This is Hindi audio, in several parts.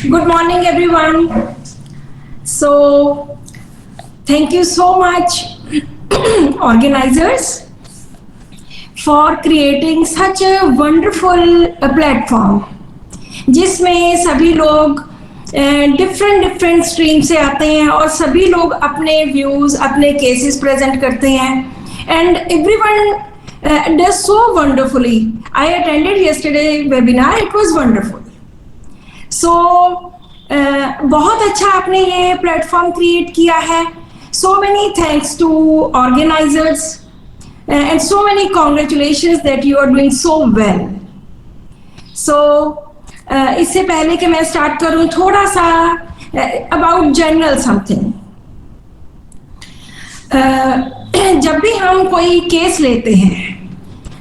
Good morning, everyone. So, thank you so much, organizers, for creating such a wonderful platform, जिसमें सभी लोग डिफरेंट स्ट्रीम से आते हैं और सभी लोग अपने व्यूज, अपने केसेस प्रेजेंट करते हैं, and everyone does so wonderfully. I attended yesterday webinar, it was wonderful. So बहुत अच्छा आपने ये प्लेटफॉर्म क्रिएट किया है. So many thanks to organisers and so many congratulations that you are doing so well. So इससे पहले कि मैं स्टार्ट करूं, थोड़ा सा अबाउट जनरल समथिंग. जब भी हम कोई केस लेते हैं,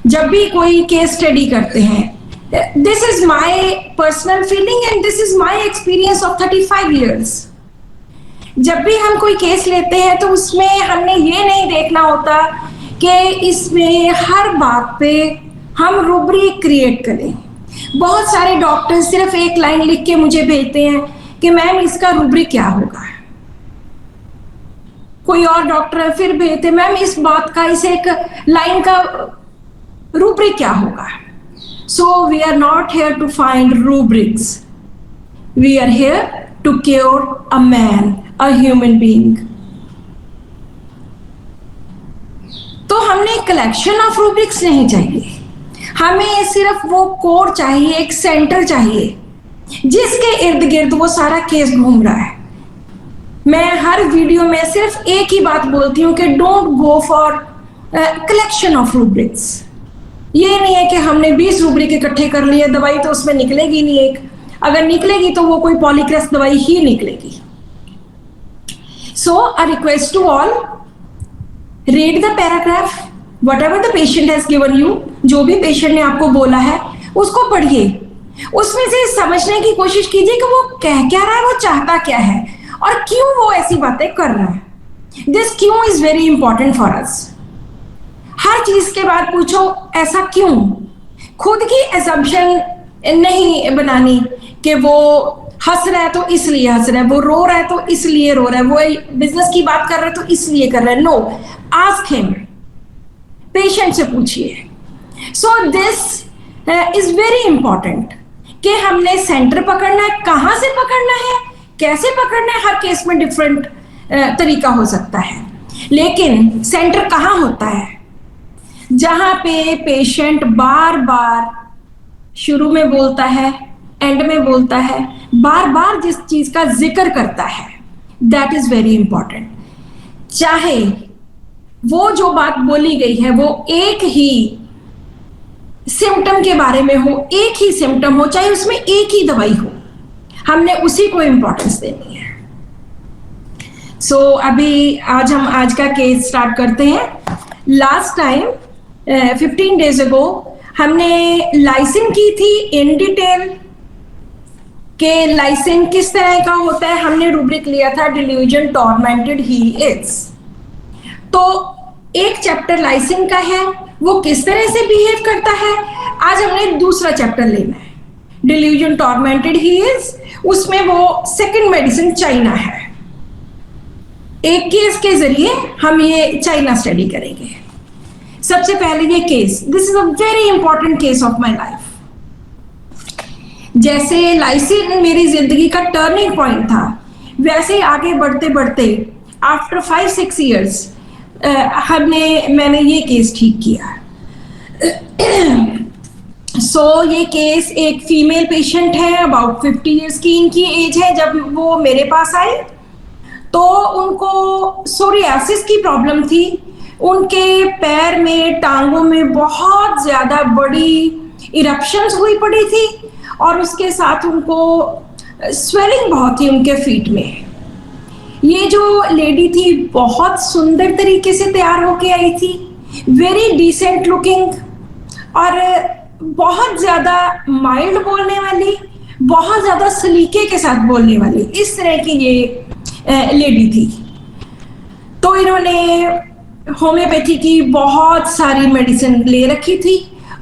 जब भी कोई केस स्टडी करते हैं, this is my personal feeling and this is my experience of 35 years. जब भी हम कोई केस लेते हैं तो उसमें हमने ये नहीं देखना होता कि इसमें हर बात पे हम रूब्रिक क्रिएट करें. बहुत सारे डॉक्टर सिर्फ एक लाइन लिख के मुझे भेजते हैं कि मैम इसका रूब्रिक क्या होगा. कोई और डॉक्टर फिर भेजते, मैम इस बात का, इस एक लाइन का रूब्रिक क्या होगा. So we are not here to find rubrics. We are here to cure a man, a human being. तो हमने कलेक्शन ऑफ रूब्रिक्स नहीं चाहिए, हमें सिर्फ वो कोर चाहिए, एक सेंटर चाहिए जिसके इर्द गिर्द वो सारा केस घूम रहा है. मैं हर वीडियो में सिर्फ एक ही बात बोलती हूँ कि don't go for collection of rubrics. ये नहीं है कि हमने 20 रूब्रिक इकट्ठे कर लिए, दवाई तो उसमें निकलेगी नहीं एक. अगर निकलेगी तो वो कोई पॉलीक्रेस दवाई ही निकलेगी. So a request to all, read the paragraph, whatever the patient has given you, जो भी पेशेंट ने आपको बोला है उसको पढ़िए. उसमें से समझने की कोशिश कीजिए कि वो कह क्या रहा है, वो चाहता क्या है और क्यों वो ऐसी बातें कर रहा है. दिस क्यों is very important for us. हर चीज के बाद पूछो ऐसा क्यों. खुद की एजम्पशन नहीं बनानी कि वो हंस रहा है तो इसलिए हंस रहा है, वो रो रहा है तो इसलिए रो रहा है, वो बिजनेस की बात कर रहा है तो इसलिए कर रहा है. नो, आस्क हिम, पेशेंट से पूछिए. So this is very important कि हमने सेंटर पकड़ना है. कहाँ से पकड़ना है, कैसे पकड़ना है, हर केस में डिफरेंट तरीका हो सकता है. लेकिन सेंटर कहाँ होता है, जहां पे पेशेंट बार बार शुरू में बोलता है, एंड में बोलता है, बार बार जिस चीज का जिक्र करता है, दैट इज वेरी इंपॉर्टेंट. चाहे वो जो बात बोली गई है वो एक ही सिम्टम के बारे में हो, एक ही सिम्टम हो, चाहे उसमें एक ही दवाई हो, हमने उसी को इंपॉर्टेंस देनी है. सो अभी आज का केस स्टार्ट करते हैं. लास्ट टाइम 15 days ago हमने लाइसिन की थी इन डिटेल के लाइसिन किस तरह का होता है. हमने रूब्रिक लिया था डिल्यूजन टॉर्मेंटेड ही इज. तो एक चैप्टर लाइसिन का है, वो किस तरह से बिहेव करता है. आज हमने दूसरा चैप्टर लेना है, डिल्यूजन टॉर्मेंटेड ही इज. उसमें वो सेकंड मेडिसिन चाइना है. एक केस के जरिए हम ये चाइना स्टडी करेंगे. सबसे पहले ये case, this is a very important case of my life. जैसे लाइसिन मेरी जिंदगी का टर्निंग पॉइंट था, वैसे आगे बढ़ते बढ़ते आफ्टर 5-6 years मैंने ये केस ठीक किया. सो ये केस एक फीमेल पेशेंट है, अबाउट 50 years की इनकी एज है. जब वो मेरे पास आई तो उनको सोरियासिस की प्रॉब्लम थी. उनके पैर में, टांगों में बहुत ज्यादा बड़ी इरप्शंस हुई पड़ी थी और उसके साथ उनको स्वेलिंग बहुत थी उनके फीट में. ये जो लेडी थी बहुत सुंदर तरीके से तैयार होके आई थी, वेरी डिसेंट लुकिंग और बहुत ज्यादा माइल्ड बोलने वाली, बहुत ज्यादा सलीके के साथ बोलने वाली, इस तरह की ये लेडी थी. तो इन्होंने होम्योपैथी की बहुत सारी मेडिसिन ले रखी थी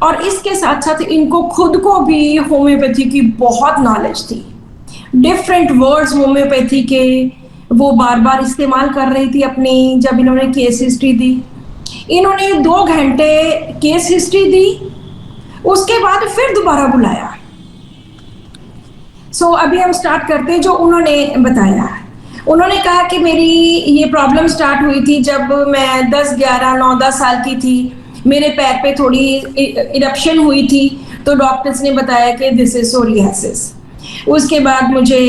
और इसके साथ साथ इनको खुद को भी होम्योपैथी की बहुत नॉलेज थी. डिफरेंट वर्ड्स होम्योपैथी के वो बार बार इस्तेमाल कर रही थी अपनी, जब इन्होंने केस हिस्ट्री दी। इन्होंने 2 घंटे केस हिस्ट्री दी, उसके बाद फिर दोबारा बुलाया। अभी हम स्टार्ट करते हैं जो उन्होंने बताया। उन्होंने कहा कि मेरी ये प्रॉब्लम स्टार्ट हुई थी जब मैं 10, 11, 9, 10 साल की थी। मेरे पैर पे थोड़ी इरप्शन हुई थी, तो डॉक्टर्स ने बताया कि दिस इज सोरियासिस। उसके बाद मुझे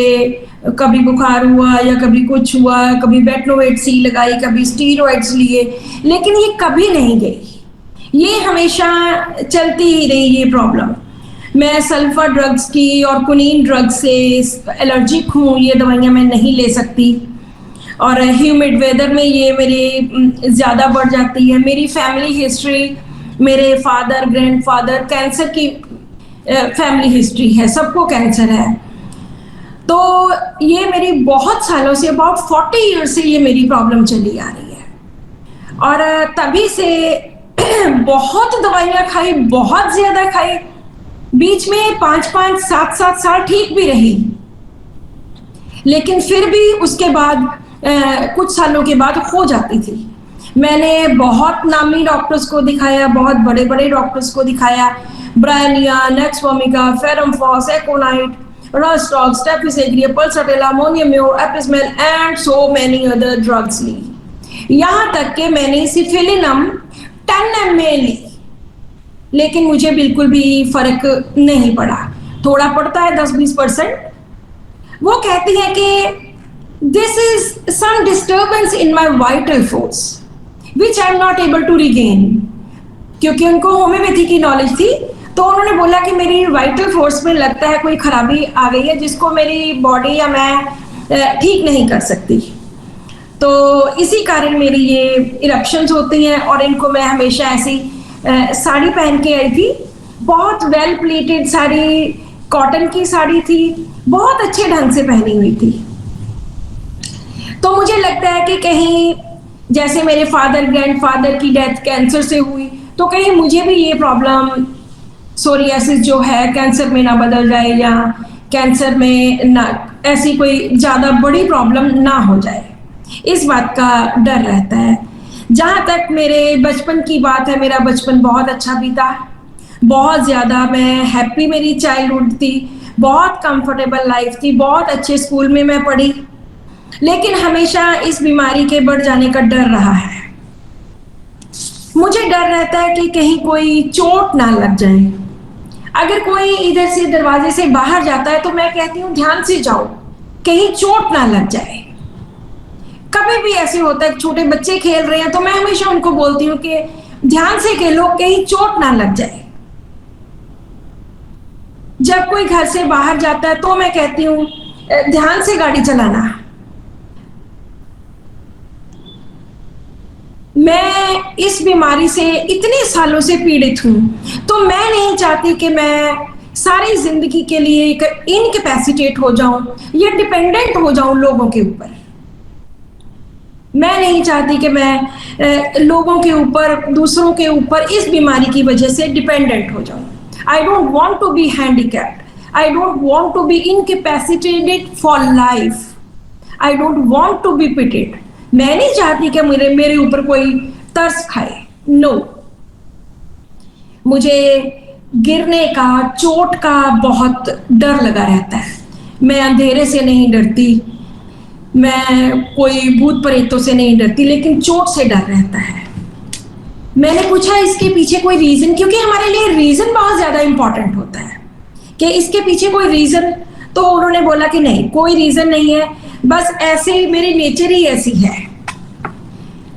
कभी बुखार हुआ या कभी कुछ हुआ, कभी बेटनोवेट सी लगाई, कभी स्टीरॉइड्स लिए, लेकिन ये कभी नहीं गई। ये हमेशा चलती ही रही ये प्रॉब्लम। मैं सल्फा ड्रग्स की और कुनीन ड्रग से एलर्जिक हूँ, ये दवाइयाँ मैं नहीं ले सकती। और ह्यूमिड वेदर में ये मेरी ज़्यादा बढ़ जाती है। मेरी फैमिली हिस्ट्री, मेरे फादर ग्रैंडफादर कैंसर की फैमिली हिस्ट्री है, सबको कैंसर है। तो ये मेरी बहुत सालों से, अबाउट 40 ईयर्स से ये मेरी प्रॉब्लम चली आ रही है। और तभी से बहुत दवाइयाँ खाई, बहुत ज़्यादा खाई। बीच में 5-5, 7-7 साल ठीक भी रही, लेकिन फिर भी उसके बाद कुछ सालों के बाद हो जाती थी। मैंने बहुत नामी डॉक्टर्स को दिखाया, बहुत बड़े बड़े डॉक्टर्स को दिखाया, bryonia, nux vomica, ferrum phos, aconite, rhus tox, staphisagria, pulsatilla, ammonium mur, apis mel and so many other drugs ली। यहाँ तक कि मैंने सिफिलिनम 10 ml ली, लेकिन मुझे बिल्कुल भी फर्क नहीं पड़ा। थोड़ा पड़ता है 10-20%। वो कहती है कि this is some disturbance in my vital force which I am not able to regain. क्योंकि उनको होम्योपैथी की नॉलेज थी, तो उन्होंने बोला कि मेरी वाइटल फोर्स में लगता है कोई खराबी आ गई है, जिसको मेरी बॉडी या मैं ठीक नहीं कर सकती। तो इसी कारण मेरी ये इरप्शंस होती हैं। और इनको मैं हमेशा ऐसी साड़ी पहन के आई थी, बहुत वेल प्लेटेड साड़ी, कॉटन की साड़ी थी, बहुत अच्छे ढंग से पहनी हुई थी। तो मुझे लगता है कि कहीं जैसे मेरे फादर ग्रैंडफादर की डेथ कैंसर से हुई, तो कहीं मुझे भी ये प्रॉब्लम सोरियासिस जो है कैंसर में ना बदल जाए, या कैंसर में ना ऐसी कोई ज़्यादा बड़ी प्रॉब्लम ना हो जाए, इस बात का डर रहता है। जहाँ तक मेरे बचपन की बात है, मेरा बचपन बहुत अच्छा बीता, बहुत ज़्यादा मैं हैप्पी, मेरी चाइल्डहुड थी, बहुत कंफर्टेबल लाइफ थी, बहुत अच्छे स्कूल में मैं पढ़ी। लेकिन हमेशा इस बीमारी के बढ़ जाने का डर रहा है। मुझे डर रहता है कि कहीं कोई चोट ना लग जाए। अगर कोई इधर से दरवाजे से बाहर जाता है तो मैं कहती हूँ ध्यान से जाओ, कहीं चोट ना लग जाए। कभी भी ऐसे होता है, छोटे बच्चे खेल रहे हैं तो मैं हमेशा उनको बोलती हूँ कि ध्यान से खेलो, कहीं चोट ना लग जाए। जब कोई घर से बाहर जाता है तो मैं कहती हूँ ध्यान से गाड़ी चलाना। मैं इस बीमारी से इतने सालों से पीड़ित हूँ, तो मैं नहीं चाहती कि मैं सारी जिंदगी के लिए इनकैपेसिटेट हो जाऊं या डिपेंडेंट हो जाऊं लोगों के ऊपर। मैं नहीं चाहती कि मैं लोगों के ऊपर, दूसरों के ऊपर इस बीमारी की वजह से डिपेंडेंट हो जाऊं। I don't want to be handicapped, I don't want to be incapacitated for life, I don't want to be pitied. मैं नहीं चाहती कि मेरे ऊपर कोई तरस खाए। नो, मुझे गिरने का, चोट का बहुत डर लगा रहता है। मैं अंधेरे से नहीं डरती, मैं कोई भूत प्रेतों से नहीं डरती, लेकिन चोट से डर रहता है। मैंने पूछा इसके पीछे कोई रीजन, क्योंकि हमारे लिए रीजन बहुत ज्यादा इंपॉर्टेंट होता है कि इसके पीछे कोई रीजन। तो उन्होंने बोला कि नहीं, कोई रीजन नहीं है, बस ऐसे ही मेरी नेचर ही ऐसी है।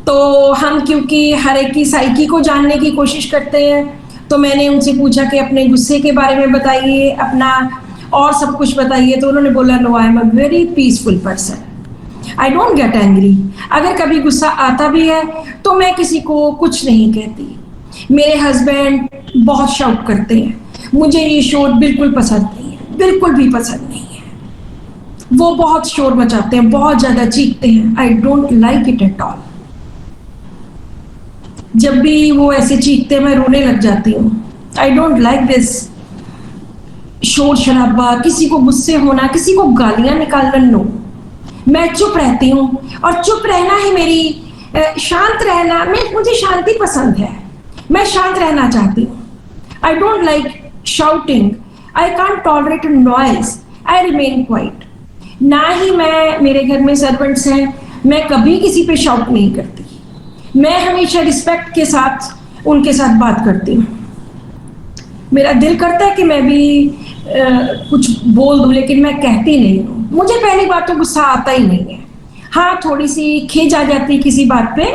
तो हम क्योंकि हर एक की साइकी को जानने की कोशिश करते हैं, तो मैंने उनसे पूछा कि अपने गुस्से के बारे में बताइए, अपना और सब कुछ बताइए। तो उन्होंने बोला no, I am a very peaceful person, I don't get angry. अगर कभी गुस्सा आता भी है तो मैं किसी को कुछ नहीं कहती। मेरे हस्बैंड बहुत शौक करते हैं, मुझे ये शोर बिल्कुल पसंद नहीं है, बिल्कुल भी पसंद नहीं है। वो बहुत शोर मचाते हैं, बहुत ज्यादा चीखते हैं, I don't like it at all. जब भी वो ऐसे चीखते हैं मैं रोने लग जाती हूँ। I don't like this. शोर शराबा, किसी को गुस्से होना, किसी को गालियां निकालना, नो। मैं चुप रहती हूँ और चुप रहना ही मेरी शांत रहना, मुझे शांति पसंद है। मैं शांत रहना चाहती हूँ। I don't like shouting, I can't tolerate noise, I remain quite. ना ही मेरे घर में सर्वेंट्स हैं, मैं कभी किसी पे शाउट नहीं करती। मैं हमेशा रिस्पेक्ट के साथ उनके साथ बात करती हूँ। मेरा दिल करता है कि मैं भी कुछ बोल दूं, लेकिन मैं कहती नहीं हूँ। मुझे पहली बात तो गुस्सा आता ही नहीं है। हाँ, थोड़ी सी खींच आ जाती किसी बात पे,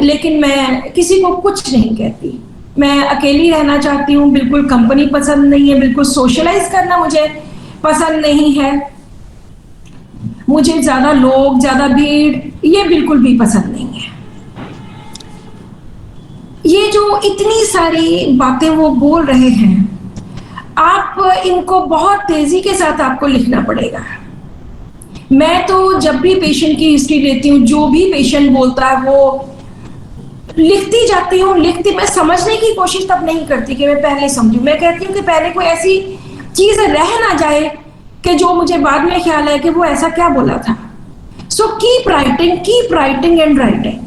लेकिन मैं किसी को कुछ नहीं कहती। मैं अकेली रहना चाहती हूँ, बिल्कुल कंपनी पसंद नहीं है, बिल्कुल सोशलाइज करना मुझे पसंद नहीं है। मुझे ज्यादा लोग, ज्यादा भीड़, ये बिल्कुल भी पसंद नहीं है। ये जो इतनी सारी बातें वो बोल रहे हैं, आप इनको बहुत तेजी के साथ आपको लिखना पड़ेगा। मैं तो जब भी पेशेंट की हिस्ट्री लेती हूँ, जो भी पेशेंट बोलता है वो लिखती जाती हूँ। मैं समझने की कोशिश तब नहीं करती कि मैं पहले समझूं। मैं कहती हूँ कि पहले कोई ऐसी चीज रह ना जाए कि जो मुझे बाद में ख्याल है कि वो ऐसा क्या बोला था। So keep writing and writing.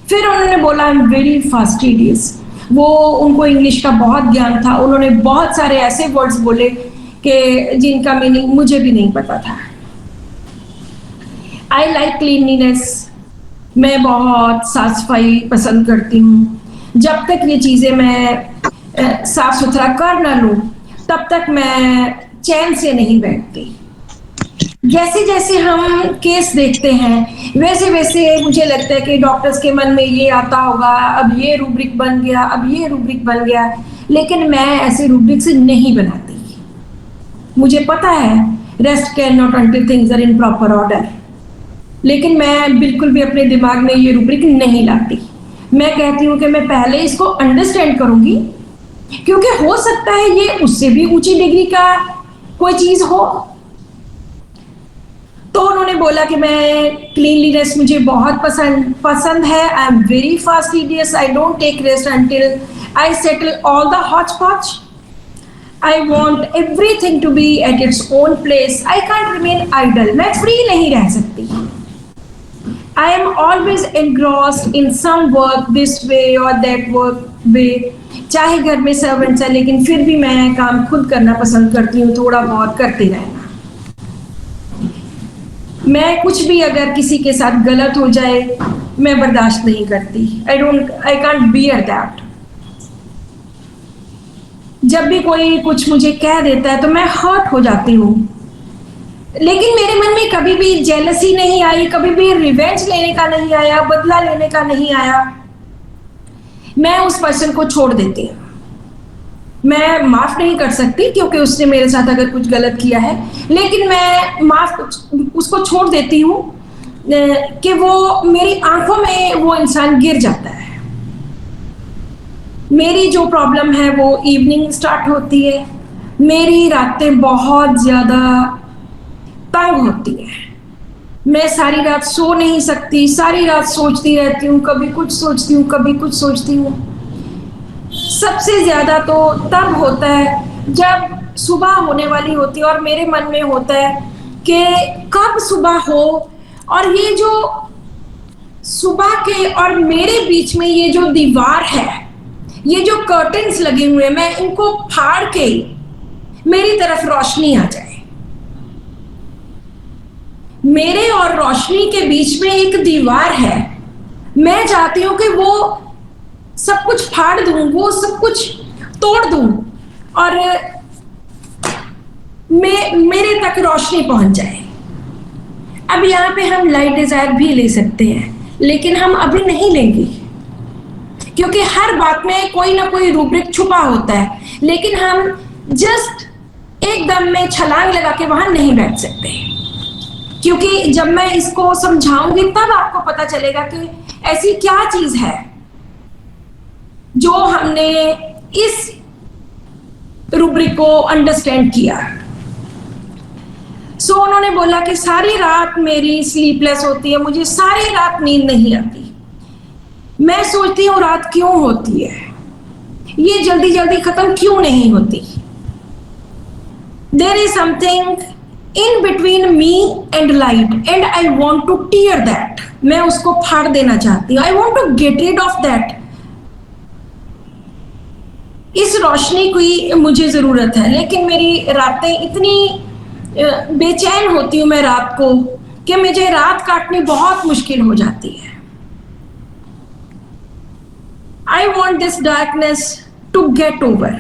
फिर उन्होंने बोला आई एम वेरी फास्टिडियस। वो उनको इंग्लिश का बहुत ज्ञान था, उन्होंने बहुत सारे ऐसे वर्ड्स बोले कि जिनका मीनिंग मुझे भी नहीं पता था। आई लाइक क्लीनलीनेस, मैं बहुत साफ सफाई पसंद करती हूँ। जब तक ये चीजें मैं साफ सुथरा कर ना लूँ, तब तक मैं चैन से नहीं बैठती। जैसे जैसे हम केस देखते हैं, वैसे वैसे मुझे लगता है कि डॉक्टर्स के मन में ये आता होगा, अब ये रूब्रिक बन गया, अब ये रूब्रिक बन गया। लेकिन मैं ऐसे रूब्रिक्स नहीं बनाती। मुझे पता है rest can not until things are in proper order, लेकिन मैं बिल्कुल भी अपने दिमाग में ये रूब्रिक नहीं लाती। मैं कहती हूँ कि मैं पहले इसको अंडरस्टैंड करूंगी, क्योंकि हो सकता है ये उससे भी ऊंची डिग्री का कोई चीज हो। तो उन्होंने बोला कि मैं क्लीनलीनेस मुझे बहुत पसंद है। I am very fastidious, I don't take rest until I settle all the hotchpotch. I want everything to be at its own place. I can't remain idle, मैं फ्री नहीं रह सकती। I am always engrossed in some work this way और दैट वर्क वे। चाहे घर में सर्वेंट्स है, लेकिन फिर भी मैं काम खुद करना पसंद करती हूँ, थोड़ा बहुत करते रहना। मैं कुछ भी अगर किसी के साथ गलत हो जाए, मैं बर्दाश्त नहीं करती। I can't bear that. जब भी कोई कुछ मुझे कह देता है तो मैं हर्ट हो जाती हूँ, लेकिन मेरे मन में कभी भी जेलसी नहीं आई, कभी भी रिवेंज लेने का नहीं आया, बदला लेने का नहीं आया। मैं उस पर्सन को छोड़ देती हूँ। मैं माफ नहीं कर सकती क्योंकि उसने मेरे साथ अगर कुछ गलत किया है, लेकिन मैं उसको छोड़ देती हूँ कि वो मेरी आंखों में वो इंसान गिर जाता है। मेरी जो प्रॉब्लम है वो इवनिंग स्टार्ट होती है। मेरी रातें बहुत ज्यादा तंग होती है। मैं सारी रात सो नहीं सकती, सारी रात सोचती रहती हूँ, कभी कुछ सोचती हूँ, कभी कुछ सोचती हूँ। सबसे ज्यादा तो तब होता है जब सुबह होने वाली होती है और मेरे मन में होता है कि कब सुबह हो, और ये जो सुबह के और मेरे बीच में ये जो दीवार है, ये जो कर्टन्स लगे हुए हैं, मैं इनको फाड़ के मेरी तरफ रोशनी आ जाए। मेरे और रोशनी के बीच में एक दीवार है। मैं चाहती हूं कि वो सब कुछ फाड़ दूं, वो सब कुछ तोड़ दूं और मेरे तक रोशनी पहुंच जाए। अब यहाँ पे हम लाइट डिजायर भी ले सकते हैं, लेकिन हम अभी नहीं लेंगे, क्योंकि हर बात में कोई ना कोई रूब्रिक छुपा होता है। लेकिन हम जस्ट एकदम में छलांग लगा के वहां नहीं बैठ सकते, क्योंकि जब मैं इसको समझाऊंगी तब आपको पता चलेगा कि ऐसी क्या चीज है जो हमने इस रूब्रिक को अंडरस्टैंड किया। सो उन्होंने बोला कि सारी रात मेरी स्लीपलेस होती है, मुझे सारी रात नींद नहीं आती। मैं सोचती हूँ रात क्यों होती है। ये जल्दी जल्दी खत्म क्यों नहीं होती? There is something in between me and light and I want to tear that. मैं उसको फाड़ देना चाहती हूँ। I want to get rid of that. इस रोशनी की मुझे जरूरत है, लेकिन मेरी रातें इतनी बेचैन होती हूँ मैं रात को कि मुझे रात काटनी बहुत मुश्किल हो जाती है। I want this darkness to get over.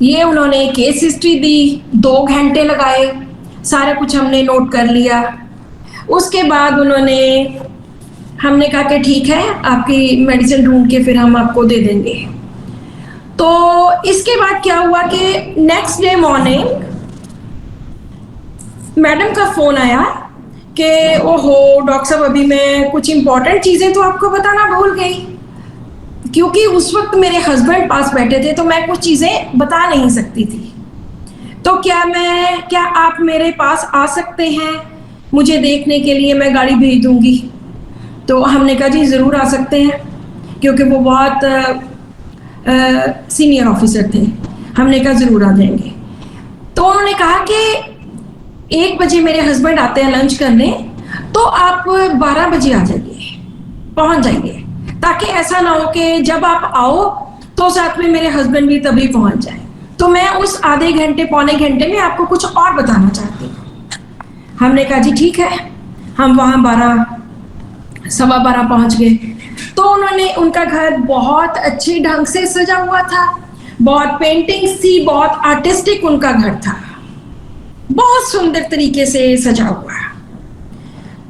ये उन्होंने केस हिस्ट्री दी, 2 घंटे लगाए, सारा कुछ हमने नोट कर लिया। उसके बाद हमने कहा कि ठीक है, आपकी मेडिसिन ढूंढ के फिर हम आपको दे देंगे। तो इसके बाद क्या हुआ कि नेक्स्ट डे मॉर्निंग मैडम का फोन आया कि ओहो डॉक्टर साहब, अभी मैं कुछ इंपॉर्टेंट चीज़ें तो आपको बताना भूल गई, क्योंकि उस वक्त मेरे हस्बैंड पास बैठे थे तो मैं कुछ चीज़ें बता नहीं सकती थी। तो क्या आप मेरे पास आ सकते हैं मुझे देखने के लिए? मैं गाड़ी भेज दूंगी। तो हमने कहा जी ज़रूर आ सकते हैं, क्योंकि वो बहुत सीनियर ऑफिसर थे। हमने कहा ज़रूर आ जाएंगे। तो उन्होंने कहा कि 1 बजे मेरे हस्बैंड आते हैं लंच करने, तो आप 12 बजे आ जाइए, पहुंच जाइए, ताकि ऐसा ना हो कि जब आप आओ तो साथ में मेरे हस्बैंड भी तभी पहुंच जाए। तो मैं उस आधे घंटे पौने घंटे में आपको कुछ और बताना चाहती हूँ। हमने कहा जी ठीक है। हम वहाँ 12 पहुंच गए। तो उनका घर बहुत अच्छे ढंग से सजा हुआ था, बहुत पेंटिंग्स थी, बहुत आर्टिस्टिक उनका घर था, बहुत सुंदर तरीके से सजा हुआ।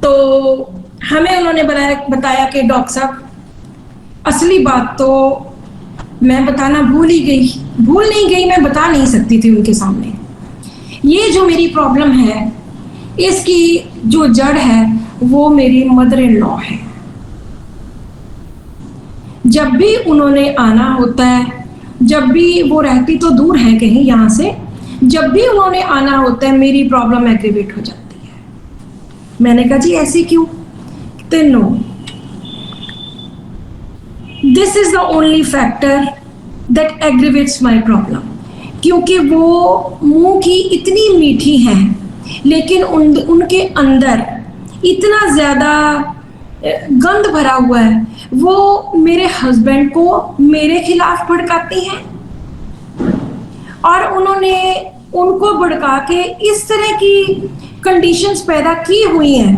तो हमें उन्होंने बताया कि डॉक्टर साहब, असली बात तो मैं बताना भूल नहीं गई, मैं बता नहीं सकती थी उनके सामने। ये जो मेरी प्रॉब्लम है, इसकी जो जड़ है वो मेरी मदर इन लॉ है। जब भी उन्होंने आना होता है, जब भी वो रहती तो दूर है कहीं यहाँ से, जब भी उन्होंने आना होता है मेरी प्रॉब्लम एग्रीवेट हो जाती है। मैंने कहा जी ऐसे क्यों? तो no, this is the only factor that aggravates my problem. क्योंकि वो मुंह की इतनी मीठी हैं, लेकिन उनके अंदर इतना ज़्यादा गंद भरा हुआ है। वो मेरे हस्बैंड को मेरे खिलाफ भड़काती हैं, और उन्होंने उनको भड़का के इस तरह की कंडीशंस पैदा की हुई हैं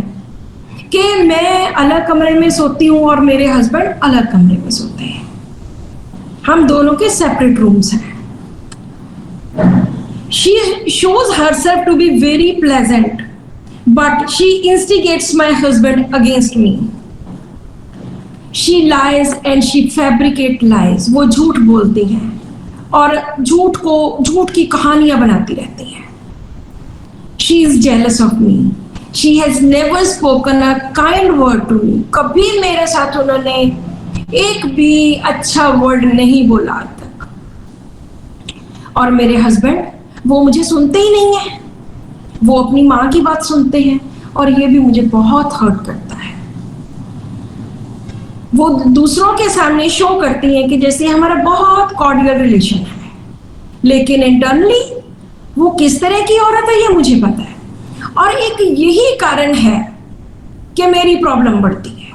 कि मैं अलग कमरे में सोती हूँ और मेरे हस्बैंड अलग कमरे में सोते हैं। हम दोनों के सेपरेट रूम्स हैं। She shows herself to be very pleasant, but she instigates my husband against me. She lies and she fabricate lies. वो झूठ बोलती हैं और झूठ की कहानियां बनाती रहती हैं। She is jealous of me. She has never spoken a kind word to me. कभी मेरे साथ उन्होंने एक भी अच्छा वर्ड नहीं बोला आज तक। और मेरे हस्बैंड, वो मुझे सुनते ही नहीं है, वो अपनी माँ की बात सुनते हैं, और ये भी मुझे बहुत हर्ट करता है। वो दूसरों के सामने शो करती हैं कि जैसे हमारा बहुत कॉर्डियल रिलेशन है, लेकिन इंटरनली वो किस तरह की औरत है ये मुझे पता है। और एक यही कारण है कि मेरी प्रॉब्लम बढ़ती है।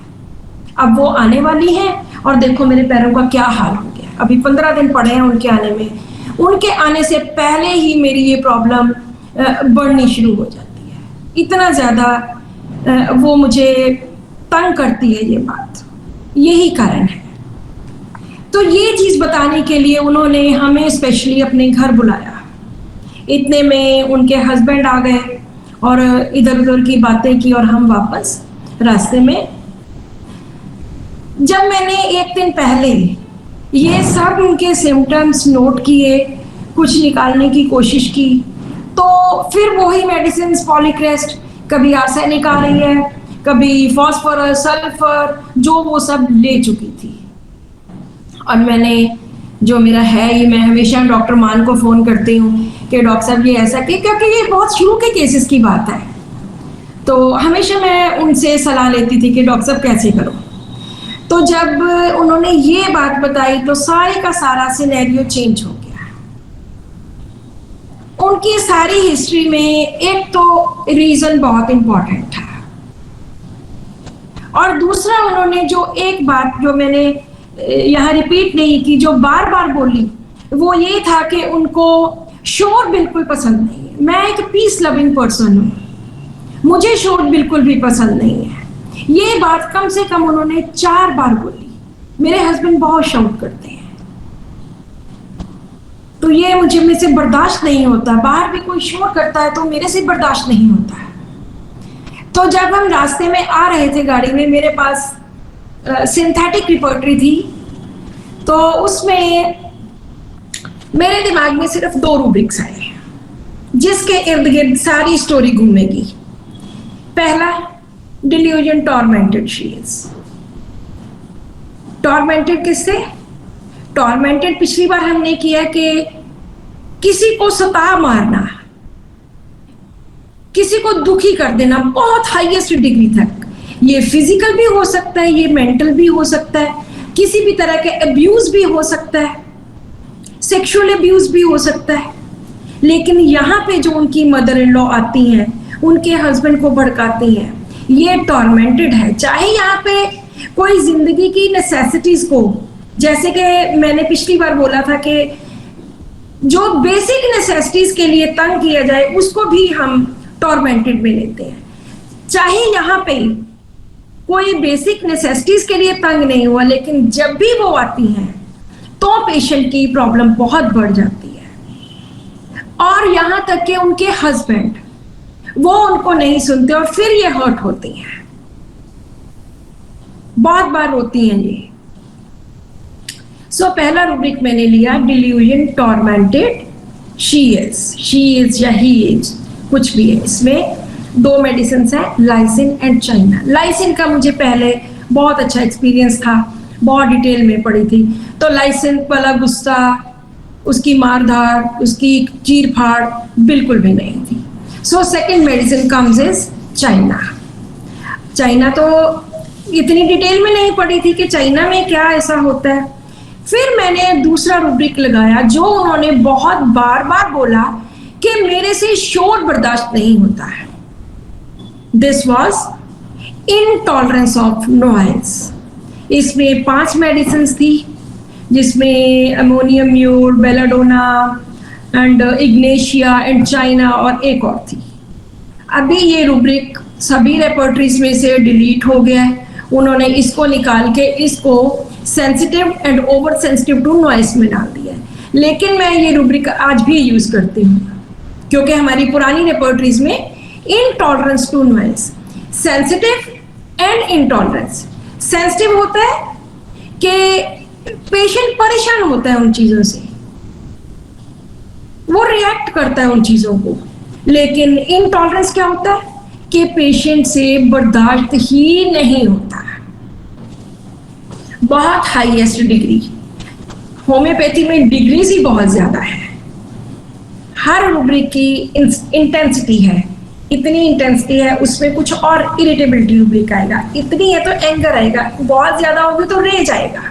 अब वो आने वाली है और देखो मेरे पैरों का क्या हाल हो गया। अभी 15 दिन पड़े हैं उनके आने में। उनके आने से पहले ही मेरी ये प्रॉब्लम बढ़नी शुरू हो जाती है। इतना ज़्यादा वो मुझे तंग करती है ये बात। यही कारण है। तो ये चीज़ बताने के लिए उन्होंने हमें स्पेशली अपने घर बुलाया। इतने में उनके हस्बैंड आ गए और इधर उधर की बातें की, और हम वापस रास्ते में। जब मैंने एक दिन पहले ये सब उनके सिम्टम्स नोट किए, कुछ निकालने की कोशिश की, तो फिर वही मेडिसिन पॉलीक्रेस्ट, कभी आर्सेनिक आ रही है, कभी फॉस्फोरस, सल्फर, जो वो सब ले चुकी थी। और मैंने जो मेरा है ये, मैं हमेशा डॉक्टर मान को फ़ोन करती हूँ कि डॉक्टर साहब ये ऐसा कि, क्योंकि ये बहुत शुरू के केसेस की बात है, तो हमेशा मैं उनसे सलाह लेती थी कि डॉक्टर साहब कैसे करो। तो तो जब उन्होंने ये बात बताई तो सारे का सारा सिनेरियो चेंज हो गया। उनकी सारी हिस्ट्री में एक तो रीजन बहुत इंपॉर्टेंट था, और दूसरा उन्होंने जो एक बात जो मैंने यहाँ रिपीट नहीं की, जो बार बार बोली, वो ये था कि उनको शोर बिल्कुल पसंद नहीं है। मैं एक पीस लविंग पर्सन हूँ, मुझे शोर बिल्कुल भी पसंद नहीं है। ये बात कम से कम उन्होंने 4 बार बोली। मेरे हस्बैंड बहुत शाउट करते हैं, तो ये मुझे में से बर्दाश्त नहीं होता। बाहर भी कोई शोर करता है तो मेरे से बर्दाश्त नहीं होता है। तो जब हम रास्ते में आ रहे थे गाड़ी में, मेरे पास सिंथेटिक रिपोर्टरी थी, तो उसमें मेरे दिमाग में सिर्फ 2 रूब्रिक्स आए जिसके इर्द गिर्द सारी स्टोरी घूमेगी। पहला, delusion tormented she is. Tormented किससे? टॉर्मेंटेड पिछली बार हमने किया कि किसी को सता मारना, किसी को दुखी कर देना बहुत हाईएस्ट डिग्री तक। ये फिजिकल भी हो सकता है, ये मेंटल भी हो सकता है, किसी भी तरह के अब्यूज भी हो सकता है, सेक्सुअल अब्यूज भी हो सकता है। लेकिन यहाँ पे जो उनकी मदर इन लॉ आती हैं, उनके हस्बैंड को भड़काती हैं, ये टॉर्मेंटेड है। चाहे यहाँ पे कोई जिंदगी की नेसेसिटीज को, जैसे कि मैंने पिछली बार बोला था कि जो बेसिक नेसेसिटीज के लिए तंग किया जाए उसको भी हम टॉर्मेंटेड में लेते हैं। चाहे यहाँ पे कोई बेसिक नेसेसिटीज के लिए तंग नहीं हुआ, लेकिन जब भी वो आती हैं तो पेशेंट की प्रॉब्लम बहुत बढ़ जाती है। और यहाँ तक कि उनके हस्बैंड वो उनको नहीं सुनते और फिर ये हर्ट होती हैं, बहुत बार होती हैं ये। सो पहला रूब्रिक मैंने लिया, डिल्यूजन टॉर्मेंटेड शी इज या ही इज, कुछ भी है। इसमें 2 मेडिसिन है, लाइसिन एंड चाइना। लाइसिन का मुझे पहले बहुत अच्छा एक्सपीरियंस था, बहुत डिटेल में पढ़ी थी। तो लाइसिन वाला गुस्सा, उसकी मारधाड़, उसकी चीर फाड़ बिल्कुल भी नहीं थी। So second medicine comes is China. China तो इतनी डिटेल में नहीं पढ़ी थी कि चाइना में क्या ऐसा होता है। फिर मैंने दूसरा रूब्रिक लगाया जो उन्होंने बहुत बार बार बोला कि मेरे से शोर बर्दाश्त नहीं होता है। This was intolerance of noise. इसमें 5 मेडिसिन थी, जिसमें ammonium mur, belladonna and ignatia and China और एक और थी। अभी ये रूब्रिक सभी रेपर्टरीज में से डिलीट हो गया है। उन्होंने इसको निकाल के इसको sensitive and over sensitive to noise में डाल दिया है। लेकिन मैं ये रूब्रिक आज भी यूज करती हूँ, क्योंकि हमारी पुरानी रेपर्टरीज में intolerance to noise, sensitive and intolerance. Sensitive होता है कि पेशेंट परेशान होता है उन चीजों से, वो रिएक्ट करता है उन चीजों को। लेकिन इनटॉलरेंस क्या होता है कि पेशेंट से बर्दाश्त ही नहीं होता। बहुत हाईएस्ट डिग्री, होम्योपैथी में डिग्रीज ही बहुत ज्यादा है। हर रूब्रिक की इंटेंसिटी है, इतनी इंटेंसिटी है, उसमें कुछ और इरिटेबिलिटी रूब्रिक आएगा, इतनी है तो एंगर आएगा, बहुत ज्यादा होगी तो रेज आएगा।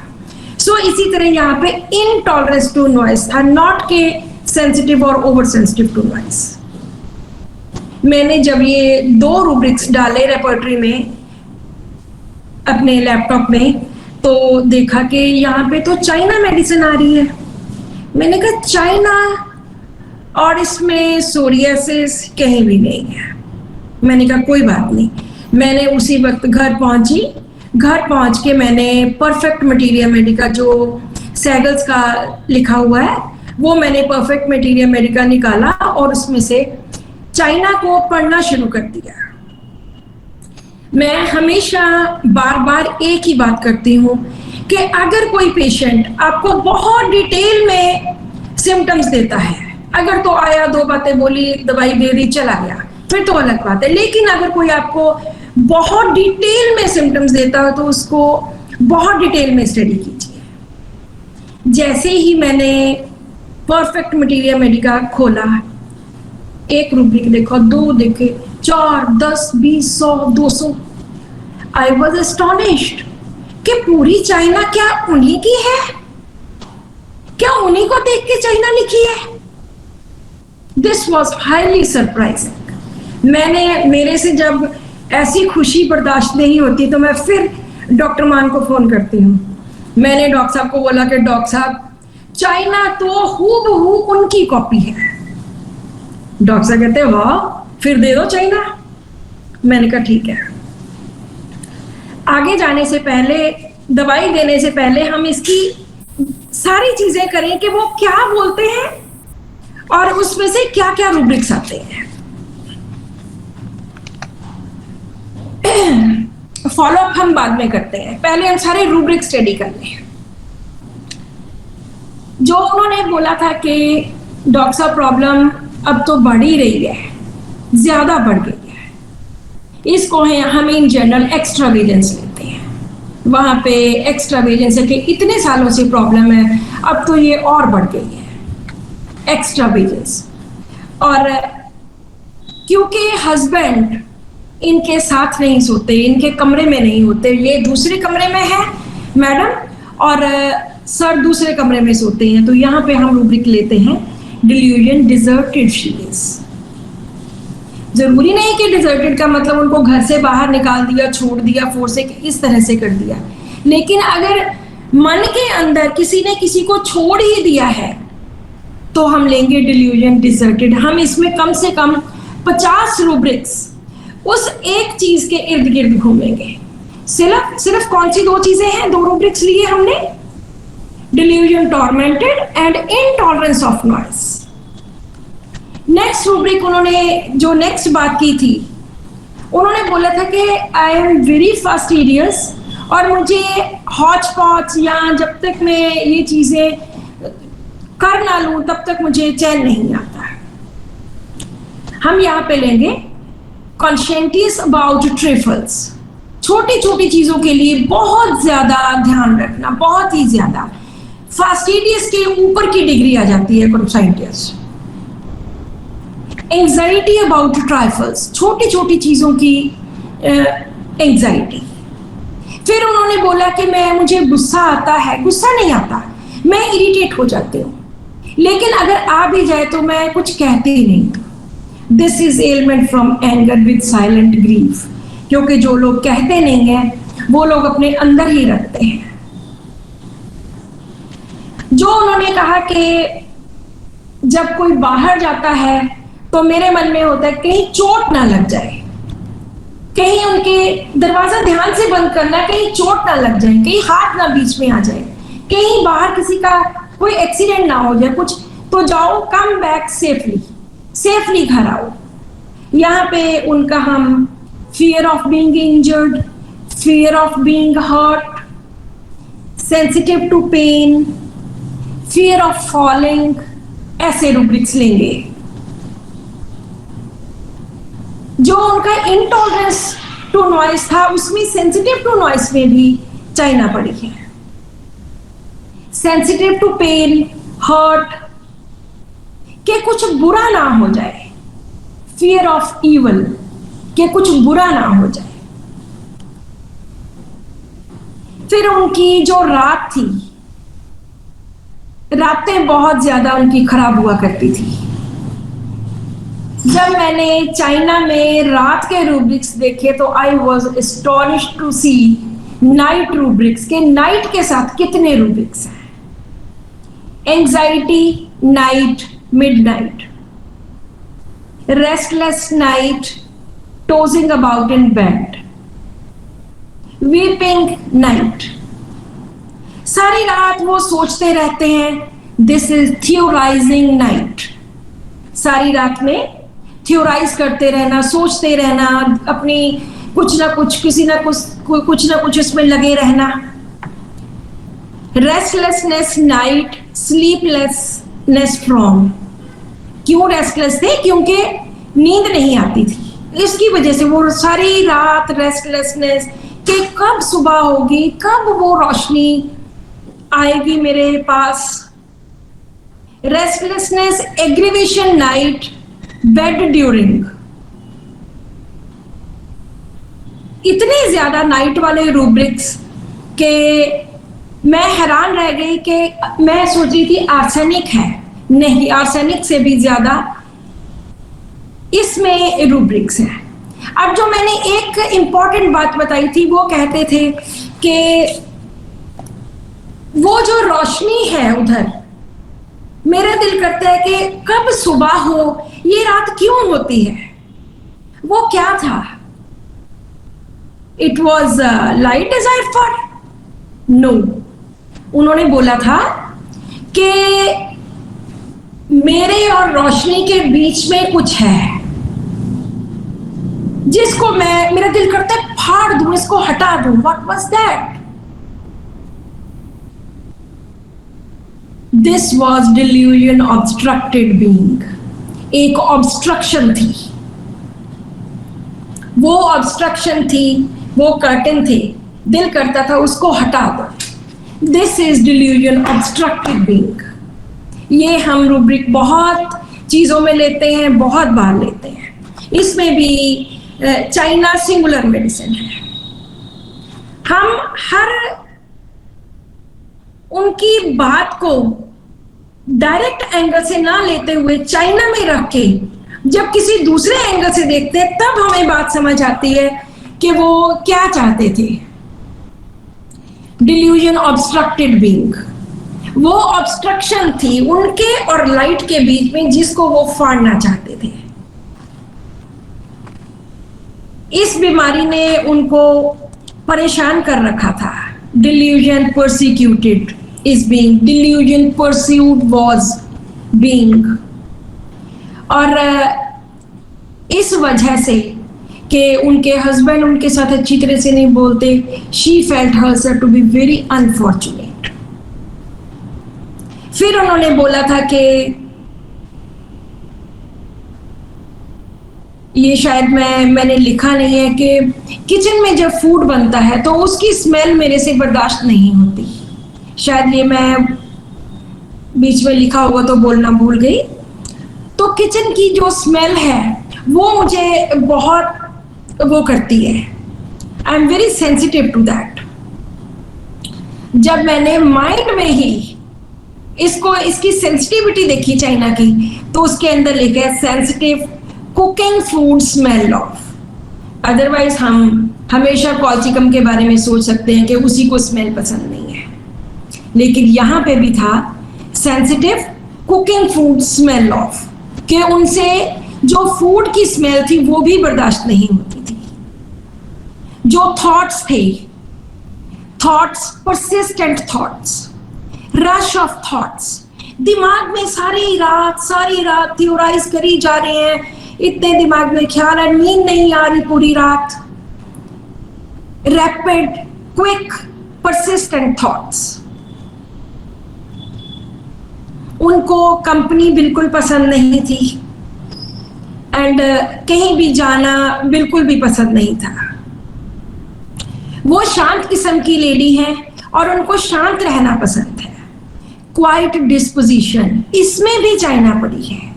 सो इसी तरह यहाँ पे इनटॉलरेंस टू नॉइस था, नॉट के सेंसिटिव और ओवर सेंसिटिव टू नॉइस। मैंने जब ये 2 रूब्रिक्स डाले रेपर्टरी में अपने लैपटॉप में, तो देखा कि यहाँ पे तो चाइना मेडिसिन आ रही है। मैंने कहा चाइना, और इसमें सोरियासिस कहीं भी नहीं है। मैंने कहा कोई बात नहीं। मैंने उसी वक्त घर पहुंची, घर पहुंच के मैंने परफेक्ट मटीरियल मेडिका जो सैगल्स का लिखा हुआ है वो मैंने परफेक्ट मटीरियल मेडिका निकाला और उसमें से चाइना को पढ़ना शुरू कर दिया। मैं हमेशा बार बार एक ही बात करती हूँ कि अगर कोई पेशेंट आपको बहुत डिटेल में सिम्टम्स देता है, अगर तो आया, 2 बातें बोली, दवाई दे दी, चला गया, फिर तो अलग बात है। लेकिन अगर कोई आपको बहुत डिटेल में सिम्टम्स देता है तो उसको बहुत डिटेल में स्टडी कीजिए। जैसे ही मैंने परफेक्ट मटीरियल मेडिका खोला, एक रूब्रिक देखा, 2 देखे, 4, 10, 20, 100, 200। आई वॉज एस्टोनिश्ड कि पूरी चाइना क्या उन्हीं की है? क्या उन्हीं को देख के चाइना लिखी है? This was highly surprising. मेरे से जब ऐसी खुशी बर्दाश्त नहीं होती तो मैं फिर डॉक्टर मान को फोन करती हूँ। मैंने डॉक्टर साहब को बोला कि डॉक्टर साहब, चाइना तो हूबहू उनकी कॉपी है। डॉक्टर साहब कहते वाह, फिर दे दो चाइना। मैंने कहा ठीक है। आगे जाने से पहले, दवाई देने से पहले हम इसकी सारी चीजें करें कि वो क्या बोलते हैं और उसमें से क्या क्या रूब्रिक्स आते हैं। फॉलो अप हम बाद में करते हैं, पहले हम सारे रूब्रिक स्टडी कर लें। जो उन्होंने बोला था कि डॉक्टर साहब प्रॉब्लम अब तो बढ़ ही रही है, ज्यादा बढ़ गई है, इसको है हम इन जनरल एक्स्ट्रावेजेंस लेते हैं। वहां पे एक्स्ट्रावेजेंस है कि इतने सालों से प्रॉब्लम है, अब तो ये और बढ़ गई है एक्स्ट्रावेजेंस। और क्योंकि हस्बैंड इनके साथ नहीं सोते, इनके कमरे में नहीं होते, ये दूसरे कमरे में है मैडम, और सर दूसरे कमरे में सोते हैं, तो यहाँ पे हम रूब्रिक लेते हैं डिल्यूजन डिजर्टेड शी इज। जरूरी नहीं कि डिजर्टेड का मतलब उनको घर से बाहर निकाल दिया, छोड़ दिया, फोर्स इस तरह से कर दिया, लेकिन अगर मन के अंदर किसी ने किसी को छोड़ ही दिया है तो हम लेंगे डिल्यूजन डिजर्टेड। हम इसमें कम से कम 50 रूब्रिक्स उस एक चीज के इर्द गिर्द घूमेंगे। सिर्फ कौन सी दो चीजें हैं, दो रूब्रिक्स लिए हमने, delusion tormented and intolerance of noise. Next rubric उन्होंने जो नेक्स्ट बात की थी, उन्होंने बोला था कि आई एम वेरी फास्टिडियस और मुझे हॉच पॉच या जब तक मैं ये चीजें कर ना लूं तब तक मुझे चैन नहीं आता। हम यहाँ पे लेंगे कॉन्शियंटियस अबाउट ट्रिफल्स। छोटी छोटी चीजों के लिए बहुत ज्यादा ध्यान रखना, बहुत ही ज्यादा। फास्टिडियस के ऊपर की डिग्री आ जाती है कॉन्शियंटियस। एंजाइटी अबाउट ट्राइफल्स, छोटी छोटी चीजों की एंजाइटी। फिर उन्होंने बोला कि मुझे गुस्सा आता है, गुस्सा नहीं आता, मैं इरिटेट हो जाती हूँ, लेकिन अगर आ भी जाए तो मैं कुछ कहती ही नहीं। This is element from anger with silent grief, क्योंकि जो लोग कहते नहीं हैं वो लोग अपने अंदर ही रखते हैं। जो उन्होंने कहा कि जब कोई बाहर जाता है तो मेरे मन में होता है कहीं चोट ना लग जाए, कहीं उनके दरवाजा ध्यान से बंद करना, कहीं चोट ना लग जाए, कहीं हाथ ना बीच में आ जाए, कहीं बाहर किसी का कोई एक्सीडेंट ना हो जाए कुछ, तो जाओ, कम बैक सेफली घर आओ। यहाँ पे उनका हम fear of being injured, fear of being hurt, sensitive to pain, fear of falling, ऐसे रूब्रिक्स लेंगे। जो उनका इंटॉलरेंस टू नॉइस था उसमें सेंसिटिव टू नॉइस में भी चाइना पड़ी है। सेंसिटिव टू पेन, हर्ट, कि कुछ बुरा ना हो जाए, फियर ऑफ इवल, कि कुछ बुरा ना हो जाए। फिर उनकी जो रात थी, रातें बहुत ज्यादा उनकी खराब हुआ करती थी। जब मैंने चाइना में रात के रूब्रिक्स देखे तो I was astonished to see night rubrics, के नाइट के साथ कितने रूब्रिक्स हैं। Anxiety night, midnight, restless night, tossing about in bed, weeping night, सारी रात वो सोचते रहते हैं, दिस इज थियोराइजिंग नाइट। सारी रात में थियोराइज करते रहना, सोचते रहना, अपनी कुछ ना कुछ, किसी ना कुछ ना कुछ इसमें लगे रहना। Restlessness night, sleeplessness from. क्यों रेस्टलेस थे? क्योंकि नींद नहीं आती थी, इसकी वजह से वो सारी रात रेस्टलेसनेस कि कब सुबह होगी, कब वो रोशनी आएगी मेरे पास। Restlessness, aggravation night, bed during. इतने ज्यादा नाइट वाले रूब्रिक्स कि मैं हैरान रह गई कि मैं सोच रही थी आर्सेनिक है, नहीं, आर्सेनिक से भी ज्यादा इसमें रूब्रिक्स है। अब जो मैंने एक इंपॉर्टेंट बात बताई थी, वो कहते थे कि वो जो रोशनी है उधर, मेरा दिल करता है कि कब सुबह हो, ये रात क्यों होती है, वो क्या था? It was light desire for? No, उन्होंने बोला था कि मेरे और रोशनी के बीच में कुछ है जिसको मेरा दिल करता है फाड़ दूं, इसको हटा दूं। What was that? This was delusion obstructed being. एक ऑब्स्ट्रक्शन थी, वो ऑब्स्ट्रक्शन थी, वो कर्टन थे, दिल करता था उसको हटा दो। This is delusion obstructed being. ये हम रूब्रिक बहुत चीजों में लेते हैं, बहुत बार लेते हैं। इसमें भी चाइना सिंगुलर मेडिसिन है। हम हर उनकी बात को डायरेक्ट एंगल से ना लेते हुए चाइना में रख के जब किसी दूसरे एंगल से देखते हैं, तब हमें बात समझ आती है कि वो क्या चाहते थे। डिल्यूजन ऑब्स्ट्रक्टेड बीइंग, वो ऑब्स्ट्रक्शन थी उनके और लाइट के बीच में, जिसको वो फाड़ना चाहते थे। इस बीमारी ने उनको परेशान कर रखा था। Delusion persecuted is being, delusion pursued was being. और इस वजह से कि उनके हस्बैंड उनके साथ अच्छी तरह से नहीं बोलते, she felt herself to be very unfortunate. फिर उन्होंने बोला था कि ये शायद मैंने लिखा नहीं है कि किचन में जब फूड बनता है तो उसकी स्मेल मेरे से बर्दाश्त नहीं होती। शायद ये मैं बीच में लिखा होगा तो बोलना भूल गई। तो किचन की जो स्मेल है वो मुझे बहुत वो करती है। I am very sensitive to that. जब मैंने माइंड में ही इसकी सेंसिटिविटी देखी चाइना की, तो उसके अंदर लिखा है sensitive cooking food smell of. Otherwise हम हमेशा कॉल्चिकम के बारे में सोच सकते हैं कि उसी को स्मेल पसंद नहीं है, लेकिन यहाँ पे भी था sensitive cooking food smell of, कि उनसे जो फूड की स्मेल थी वो भी बर्दाश्त नहीं होती थी। जो थॉट्स थे, thoughts, persistent thoughts, rush of thoughts, दिमाग में सारी रात थ्योराइज करी जा रहे हैं, इतने दिमाग में ख्याल है, नींद नहीं आ रही पूरी रात। Rapid, quick, persistent thoughts. उनको कंपनी बिल्कुल पसंद नहीं थी एंड कहीं भी जाना बिल्कुल भी पसंद नहीं था। वो शांत किस्म की लेडी है और उनको शांत रहना पसंद है। क्वाइट डिस्पोजिशन, इसमें भी चाइना पड़ी है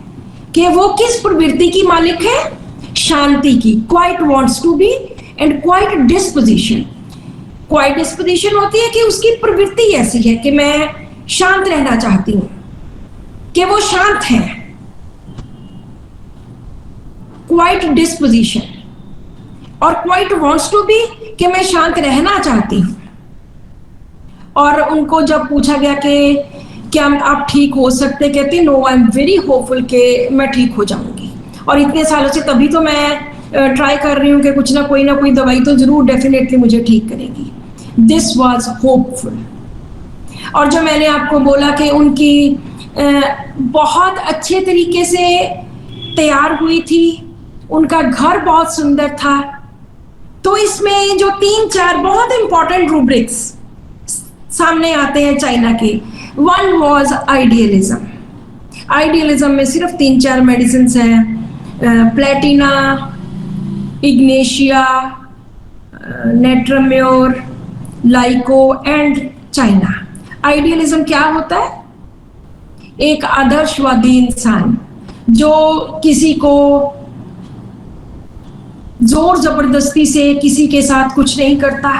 कि वो किस प्रवृत्ति की मालिक है? शांति की। Quiet wants to be and quiet disposition. Quiet disposition होती है कि उसकी प्रवृत्ति ऐसी है कि मैं शांत रहना चाहती हूं, कि वो शांत है। Quite disposition. और क्वाइट वांट्स टू बी कि मैं शांत रहना चाहती हूं। और उनको जब पूछा गया कि क्या आप ठीक हो सकते, कहते no, I am very hopeful कि मैं ठीक हो जाऊंगी। और इतने सालों से तभी तो मैं ट्राई कर रही हूँ कि कुछ ना कोई दवाई तो जरूर डेफिनेटली मुझे ठीक करेगी। This was hopeful. और जो मैंने आपको बोला कि उनकी बहुत अच्छे तरीके से तैयार हुई थी, उनका घर बहुत सुंदर था। तो इसमें जो 3-4 बहुत इंपॉर्टेंट रूब्रिक्स सामने आते हैं चाइना के। One was idealism. आइडियलिज्म में सिर्फ 3-4 मेडिसिन हैं, platina, ignatia, natrum mur, lyco and china. Idealism क्या होता है? एक आदर्शवादी इंसान जो किसी को जोर जबरदस्ती से किसी के साथ कुछ नहीं करता,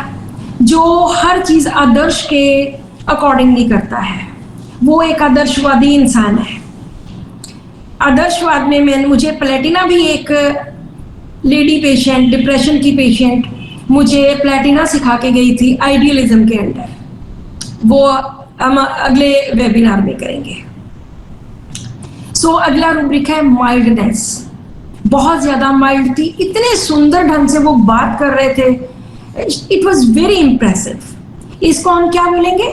जो हर चीज आदर्श के अकॉर्डिंग नहीं करता है, वो एक आदर्शवादी इंसान है। आदर्शवाद में मुझे प्लेटिना भी एक लेडी पेशेंट, डिप्रेशन की पेशेंट, मुझे प्लेटिना सिखा के गई थी आइडियलिज्म के अंडर। वो हम अगले वेबिनार में करेंगे। सो अगला रूब्रिक है माइल्डनेस। बहुत ज्यादा माइल्ड थी, इतने सुंदर ढंग से वो बात कर रहे थे, इट वॉज वेरी इंप्रेसिव। इसको हम क्या बोलेंगे?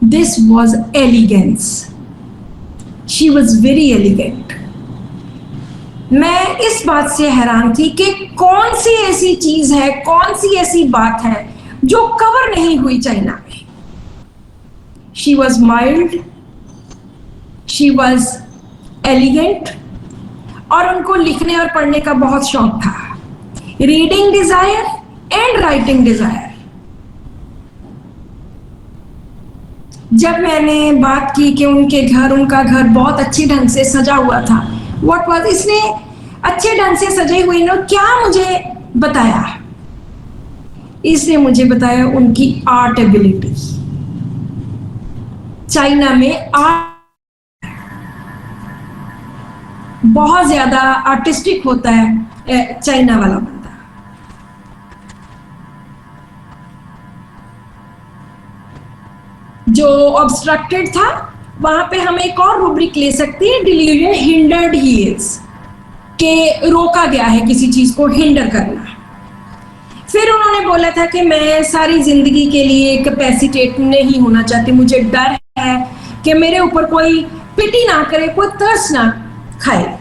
This was elegance. She was very elegant. मैं इस बात से हैरान थी कि कौन सी ऐसी चीज है, कौन सी ऐसी बात है जो कवर नहीं हुई चाइना में। She was mild, she was elegant, और उनको लिखने और पढ़ने का बहुत शौक था। Reading desire and writing desire. जब मैंने बात की कि उनका घर बहुत अच्छे ढंग से सजा हुआ था, व्हाट वाज, इसने अच्छे ढंग से सजे हुए ने क्या मुझे बताया? इसने मुझे बताया उनकी आर्ट एबिलिटी। चाइना में आर्ट बहुत ज्यादा आर्टिस्टिक होता है चाइना वाला बंदा। जो ऑब्स्ट्रक्टेड था, वहां पे हम एक और रूब्रिक ले सकते हैं, डिल्यूजन हिंडर्ड ही इज, के रोका गया है किसी चीज को हिंडर करना। फिर उन्होंने बोला था कि मैं सारी जिंदगी के लिए कैपेसिटेट नहीं होना चाहती, मुझे डर है कि मेरे ऊपर कोई पिटी ना करे, कोई तरस ना खाए।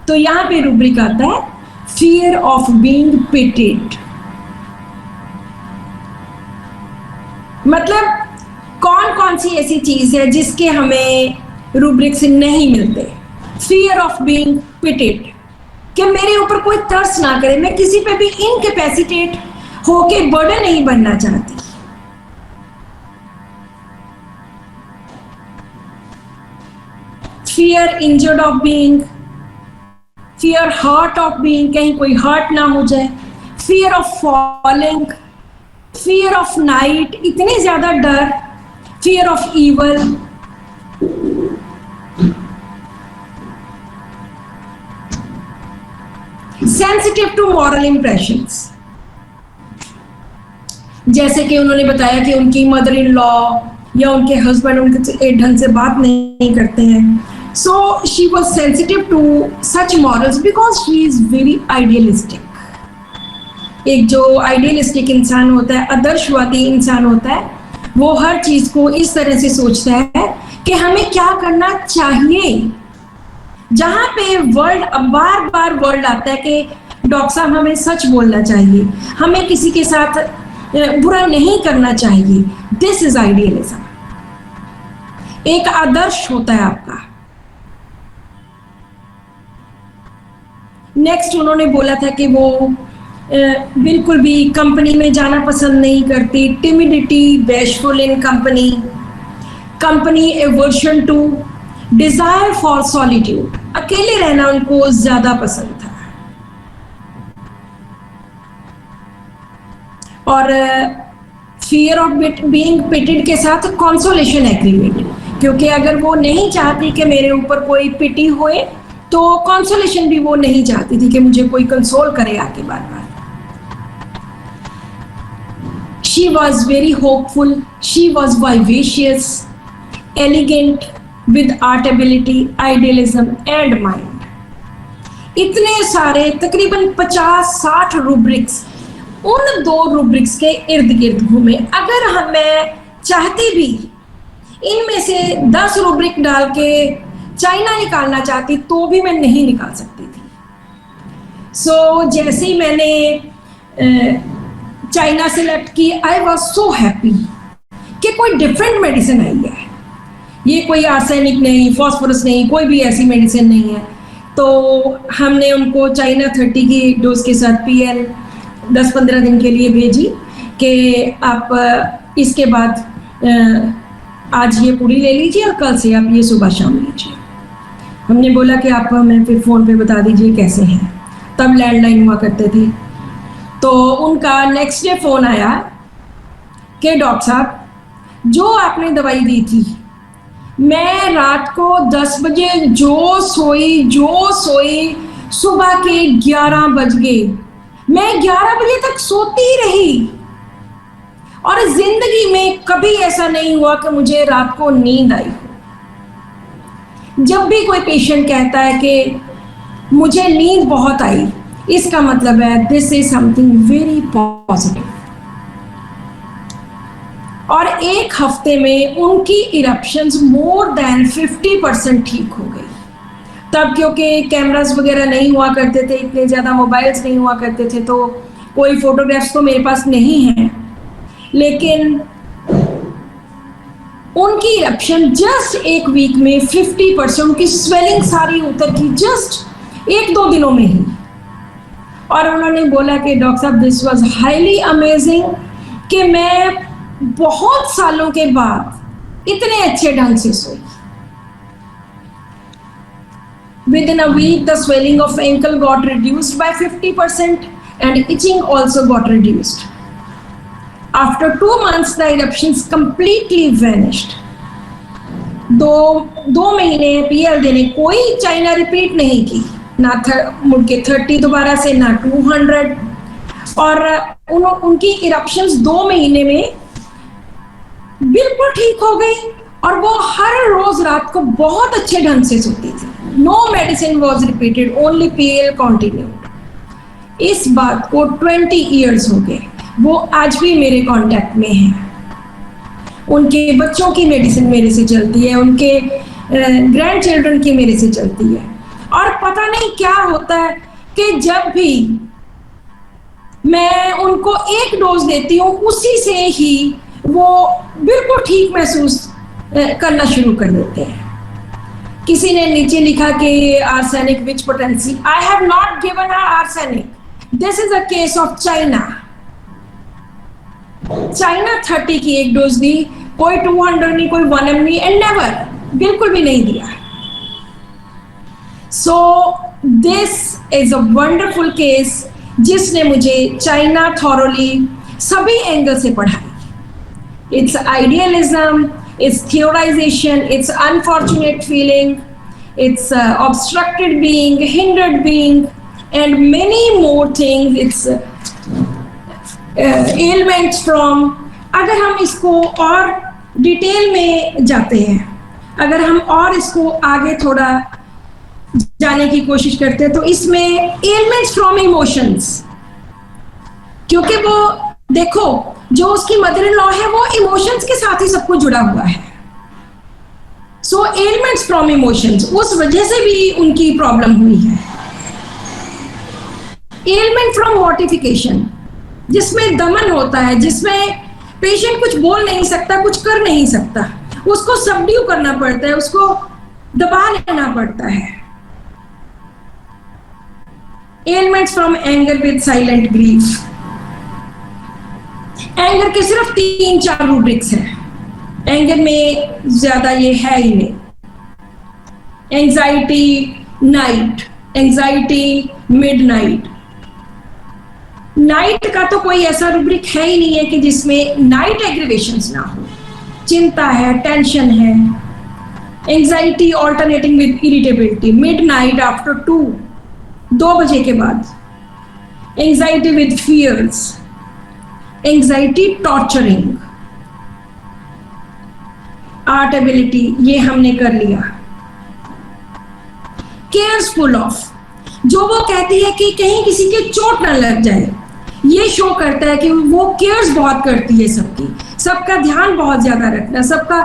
तो यहां पे रूब्रिक आता है फियर ऑफ बीइंग पिटेड। मतलब कौन कौन सी ऐसी चीज है जिसके हमें रूब्रिक से नहीं मिलते? फियर ऑफ बीइंग पिटेड, कि मेरे ऊपर कोई तरस ना करे, मैं किसी पे भी इनकैपेसिटेट होके बर्डन नहीं बनना चाहती। Fear injured of being, fear hurt of being, कहीं कोई हर्ट ना हो जाए। Fear of falling, fear of night, इतने ज्यादा डर। Fear of evil, sensitive to moral impressions, जैसे कि उन्होंने बताया कि उनकी मदर इन लॉ या उनके हस्बैंड उनके ढंग से बात नहीं करते हैं। So she was sensitive to such morals because she is very idealistic. एक जो आइडियलिस्टिक इंसान होता है, आदर्शवादी इंसान होता है, वो हर चीज को इस तरह से सोचता है कि हमें क्या करना चाहिए। जहां पे वर्ल्ड, बार बार वर्ल्ड आता है कि डॉक्टर साहब हमें सच बोलना चाहिए, हमें किसी के साथ बुरा नहीं करना चाहिए। This is idealism. एक आदर्श होता है आपका। नेक्स्ट उन्होंने बोला था कि वो बिल्कुल भी कंपनी में जाना पसंद नहीं करती। Timidity, bashful in company, company aversion to, desire for solitude, अकेले रहना उनको ज्यादा पसंद था। और फियर ऑफ बीइंग पिटेड के साथ कंसोलेशन एग्रीमेंट, क्योंकि अगर वो नहीं चाहती कि मेरे ऊपर कोई पिटी होए तो कंसोलेशन भी वो नहीं चाहती थी कि मुझे कोई कंसोल करे आके बार बार। She was very hopeful, she was vivacious, elegant, with art ability, idealism and mind. इतने सारे तकरीबन 50-60 रूब्रिक्स उन दो रूब्रिक्स के इर्द गिर्द घूमे। अगर मैं चाहती भी इनमें से 10 रूब्रिक डाल के चाइना निकालना चाहती तो भी मैं नहीं निकाल सकती थी। सो जैसे ही मैंने चाइना सेलेक्ट की, आई वॉज सो हैप्पी कि कोई डिफरेंट मेडिसिन आई है। ये कोई आर्सेनिक नहीं, फॉस्फोरस नहीं, कोई भी ऐसी मेडिसिन नहीं है। तो हमने उनको चाइना 30 की डोज के साथ PL 10-15 दिन के लिए भेजी कि आप इसके बाद आज ये पूरी ले लीजिए और कल से आप ये सुबह शाम लीजिए। हमने बोला कि आप हमें फिर फ़ोन पे बता दीजिए कैसे हैं। तब लैंडलाइन हुआ करते थे। तो उनका नेक्स्ट डे फ़ोन आया कि डॉक्टर साहब जो आपने दवाई दी थी, मैं रात को 10 बजे जो सोई सुबह के 11 बज गए, मैं 11 बजे तक सोती रही और जिंदगी में कभी ऐसा नहीं हुआ कि मुझे रात को नींद आई हो। जब भी कोई पेशेंट कहता है कि मुझे नींद बहुत आई, इसका मतलब है this is something very positive. और एक हफ्ते में उनकी इरप्शंस मोर देन 50% ठीक हो गई। तब क्योंकि कैमरास वगैरह नहीं हुआ करते थे, इतने ज़्यादा मोबाइल्स नहीं हुआ करते थे, तो कोई फोटोग्राफ्स तो मेरे पास नहीं है, लेकिन उनकी इरप्शन जस्ट एक वीक में 50%, उनकी स्वेलिंग सारी उतर की जस्ट 1-2 दिनों में ही। और उन्होंने बोला कि डॉक्टर साहब दिस वाज हाईली अमेजिंग कि मैं बहुत सालों के बाद इतने अच्छे ढंग से सोई। Within a week, the swelling of ankle got reduced by 50% and itching also got reduced. After 2 months, the eruptions completely vanished. दो महीने पीएल देने, कोई चाइना रिपीट नहीं की, ना मुड़ के 30 दोबारा से, ना 200, और उनकी इरप्शंस 2 महीने में बिल्कुल ठीक हो गई और वो हर रोज रात को बहुत अच्छे ढंग से सोती थी। No medicine was repeated, only PL continued. इस बात को 20 ईयर्स हो गए, वो आज भी मेरे कांटेक्ट में हैं। उनके बच्चों की मेडिसिन मेरे से चलती है, उनके ग्रैंड चिल्ड्रन की मेरे से चलती है। और पता नहीं क्या होता है कि जब भी मैं उनको एक डोज देती हूँ, उसी से ही वो बिल्कुल ठीक महसूस करना शुरू कर देते हैं। किसी ने नीचे लिखा कि arsenic which potency, I have not given her arsenic, this is a case of China. China 30 की एक डोज दी, कोई 200 नहीं, कोई 1 ml नहीं, एंड नेवर, बिल्कुल भी नहीं दिया। So this is a wonderful case जिसने मुझे चाइना थॉरोली सभी एंगल से पढ़ाई। It's idealism, it's theorization, it's unfortunate feeling, it's obstructed being, hindered being, and many more things. It's ailments from, अगर हम इसको और डिटेल में जाते हैं, अगर हम और इसको आगे थोड़ा जाने की कोशिश करते हैं, तो इसमें ailments from emotions, क्योंकि वो देखो जो उसकी मदर इन लॉ है वो इमोशंस के साथ ही सब कुछ जुड़ा हुआ है। सो एलिमेंट्स फ्रॉम इमोशंस, उस वजह से भी उनकी प्रॉब्लम हुई है। एलिमेंट फ्रॉम मॉर्टिफिकेशन, जिसमें दमन होता है, जिसमें पेशेंट कुछ बोल नहीं सकता, कुछ कर नहीं सकता, उसको सबड्यू करना पड़ता है, उसको दबा लेना पड़ता है। Elements from anger with silent grief, anger के सिर्फ 3-4 रूब्रिक्स हैं, एंगर में ज्यादा ये है ही नहीं। Anxiety night, anxiety midnight. Night का तो कोई ऐसा रूब्रिक है ही नहीं है कि जिसमें नाइट एग्रीवेशंस ना हो। चिंता है, टेंशन है, anxiety alternating with irritability, midnight after 2 बजे के बाद, anxiety with fears, anxiety torturing, art ability, ये हमने कर लिया। केयर्स फुल ऑफ, जो वो कहती है कि कहीं किसी के चोट ना लग जाए, ये शो करता है कि वो केयर्स बहुत करती है सबकी, सबका ध्यान बहुत ज्यादा रखना, सबका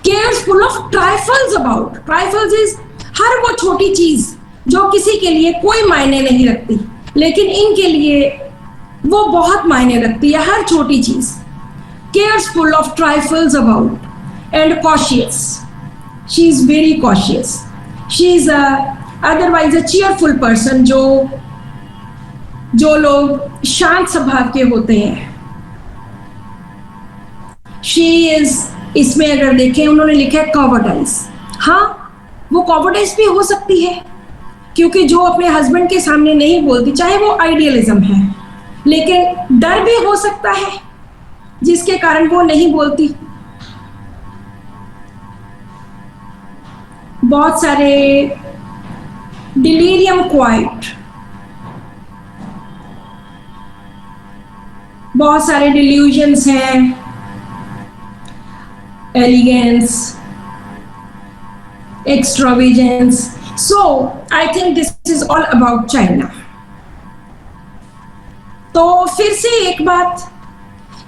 cares full of trifles about. Trifles is हर वो छोटी चीज जो किसी के लिए कोई मायने नहीं रखती, लेकिन इनके लिए वो बहुत मायने रखती है, हर छोटी चीज। Cares full of trifles about and cautious, she is very cautious, she is otherwise a cheerful person. जो लोग शांत स्वभाव के होते हैं, शी इज, इसमें अगर देखें उन्होंने लिखा है कॉवर्डाइज। हाँ, वो कॉवर्डाइज भी हो सकती है, क्योंकि जो अपने हस्बैंड के सामने नहीं बोलती, चाहे वो आइडियलिज्म है, लेकिन डर भी हो सकता है जिसके कारण वो नहीं बोलती। बहुत सारे डिलीरियम क्वाइट, बहुत सारे डिल्यूजन्स हैं, elegance, extravagance. So I think this is all about China. तो फिर से एक बात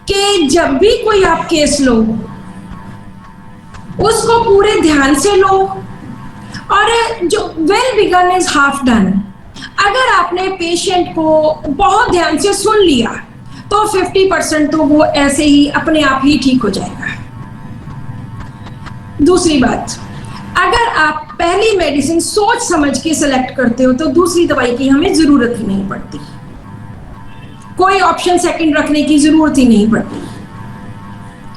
कि जब भी कोई आप केस लो उसको पूरे ध्यान से लो, और जो well begun is half done. अगर आपने पेशेंट को बहुत ध्यान से सुन लिया तो 50% तो वो ऐसे ही अपने आप ही ठीक हो जाएगा। दूसरी बात, अगर आप पहली मेडिसिन सोच समझ के सिलेक्ट करते हो तो दूसरी दवाई की हमें जरूरत ही नहीं पड़ती, कोई ऑप्शन सेकंड रखने की जरूरत ही नहीं पड़ती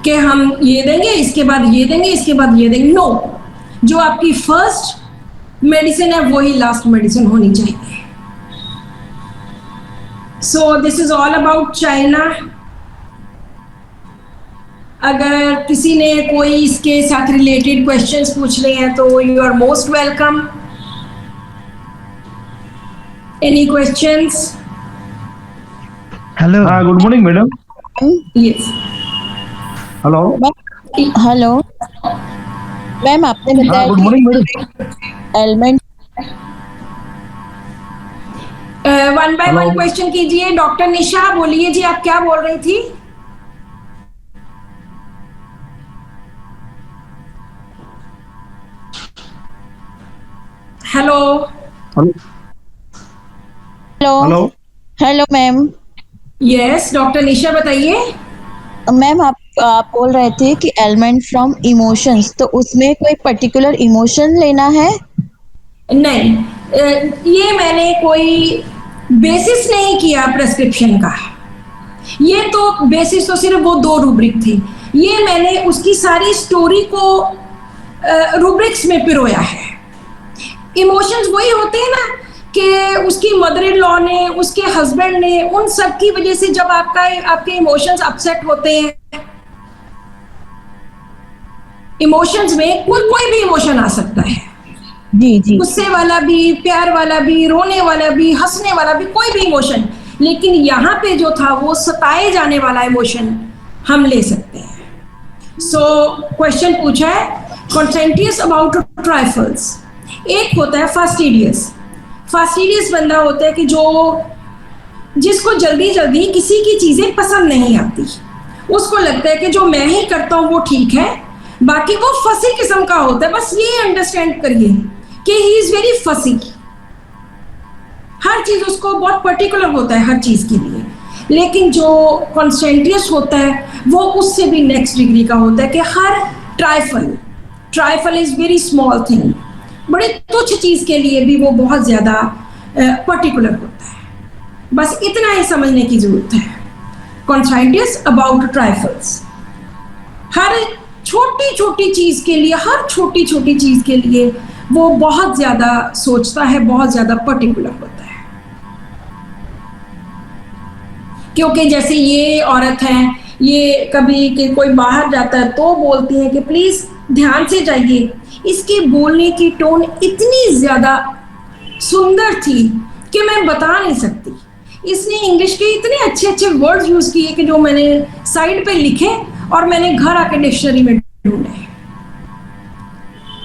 कि हम ये देंगे इसके बाद ये देंगे इसके बाद ये देंगे। नो, जो आपकी फर्स्ट मेडिसिन है वही लास्ट मेडिसिन होनी चाहिए। So this is all about China. अगर किसी ने कोई इसके साथ रिलेटेड क्वेश्चंस पूछने हैं तो you are most welcome. Any questions? Hello, good morning madam. Yes, hello hello ma'am, आपने बताया good morning madam. Element one by one Hello. Question कीजिए। डॉक्टर निशा बोलिए जी, आप क्या बोल रही थी? Hello hello hello hello hello ma'am. Yes, doctor Nisha बताइए। मैम, आप बोल रहे थे कि एलिमेंट फ्रॉम इमोशंस, तो उसमें कोई पर्टिकुलर इमोशन लेना है? नहीं, ये मैंने कोई बेसिस नहीं किया प्रेस्क्रिप्शन का, ये तो बेसिस तो सिर्फ वो 2 रूब्रिक थे। ये मैंने उसकी सारी स्टोरी को रूब्रिक्स में पिरोया है। इमोशंस वही होते हैं ना कि उसकी मदर इन लॉ ने, उसके हस्बैंड ने, उन सब की वजह से जब आपके इमोशंस अपसेट होते हैं, इमोशंस में कोई भी इमोशन आ सकता है, जी जी। गुस्से वाला भी, प्यार वाला भी, रोने वाला भी, हंसने वाला भी, कोई भी इमोशन। लेकिन यहाँ पे जो था वो सताए जाने वाला इमोशन हम ले सकते हैं। सो क्वेश्चन पूछा है कॉन्सेंटियस अबाउट ट्राइफल्स। एक होता है फास्टिडियस। फास्टिडियस बंदा होता है कि जिसको जल्दी जल्दी किसी की चीजें पसंद नहीं आती, उसको लगता है कि जो मैं ही करता हूँ वो ठीक है, बाकी वो फसी किस्म का होता है। बस ये अंडरस्टैंड करिए कि ही इज वेरी फसी, हर चीज उसको बहुत पर्टिकुलर होता है हर चीज के लिए। लेकिन जो कॉन्सेंटियस होता है वो उससे भी नेक्स्ट डिग्री का होता है कि हर trifle is very small thing, बड़े तुच्छ चीज के लिए भी वो बहुत ज्यादा पर्टिकुलर होता है। बस इतना ही समझने की जरूरत है। कॉन्सेंटियस अबाउट ट्राइफल्स, हर छोटी छोटी चीज के लिए, हर छोटी छोटी चीज के लिए वो बहुत ज्यादा सोचता है, बहुत ज्यादा पर्टिकुलर होता है। क्योंकि जैसे ये औरत है, ये कभी कि कोई बाहर जाता है तो बोलती है कि प्लीज ध्यान से जाइए। इसके बोलने की टोन इतनी ज्यादा सुंदर थी कि मैं बता नहीं सकती। इसने इंग्लिश के इतने अच्छे अच्छे वर्ड्स यूज किए कि जो मैंने साइड पे लिखे और मैंने घर आके डिक्शनरी में ढूंढे।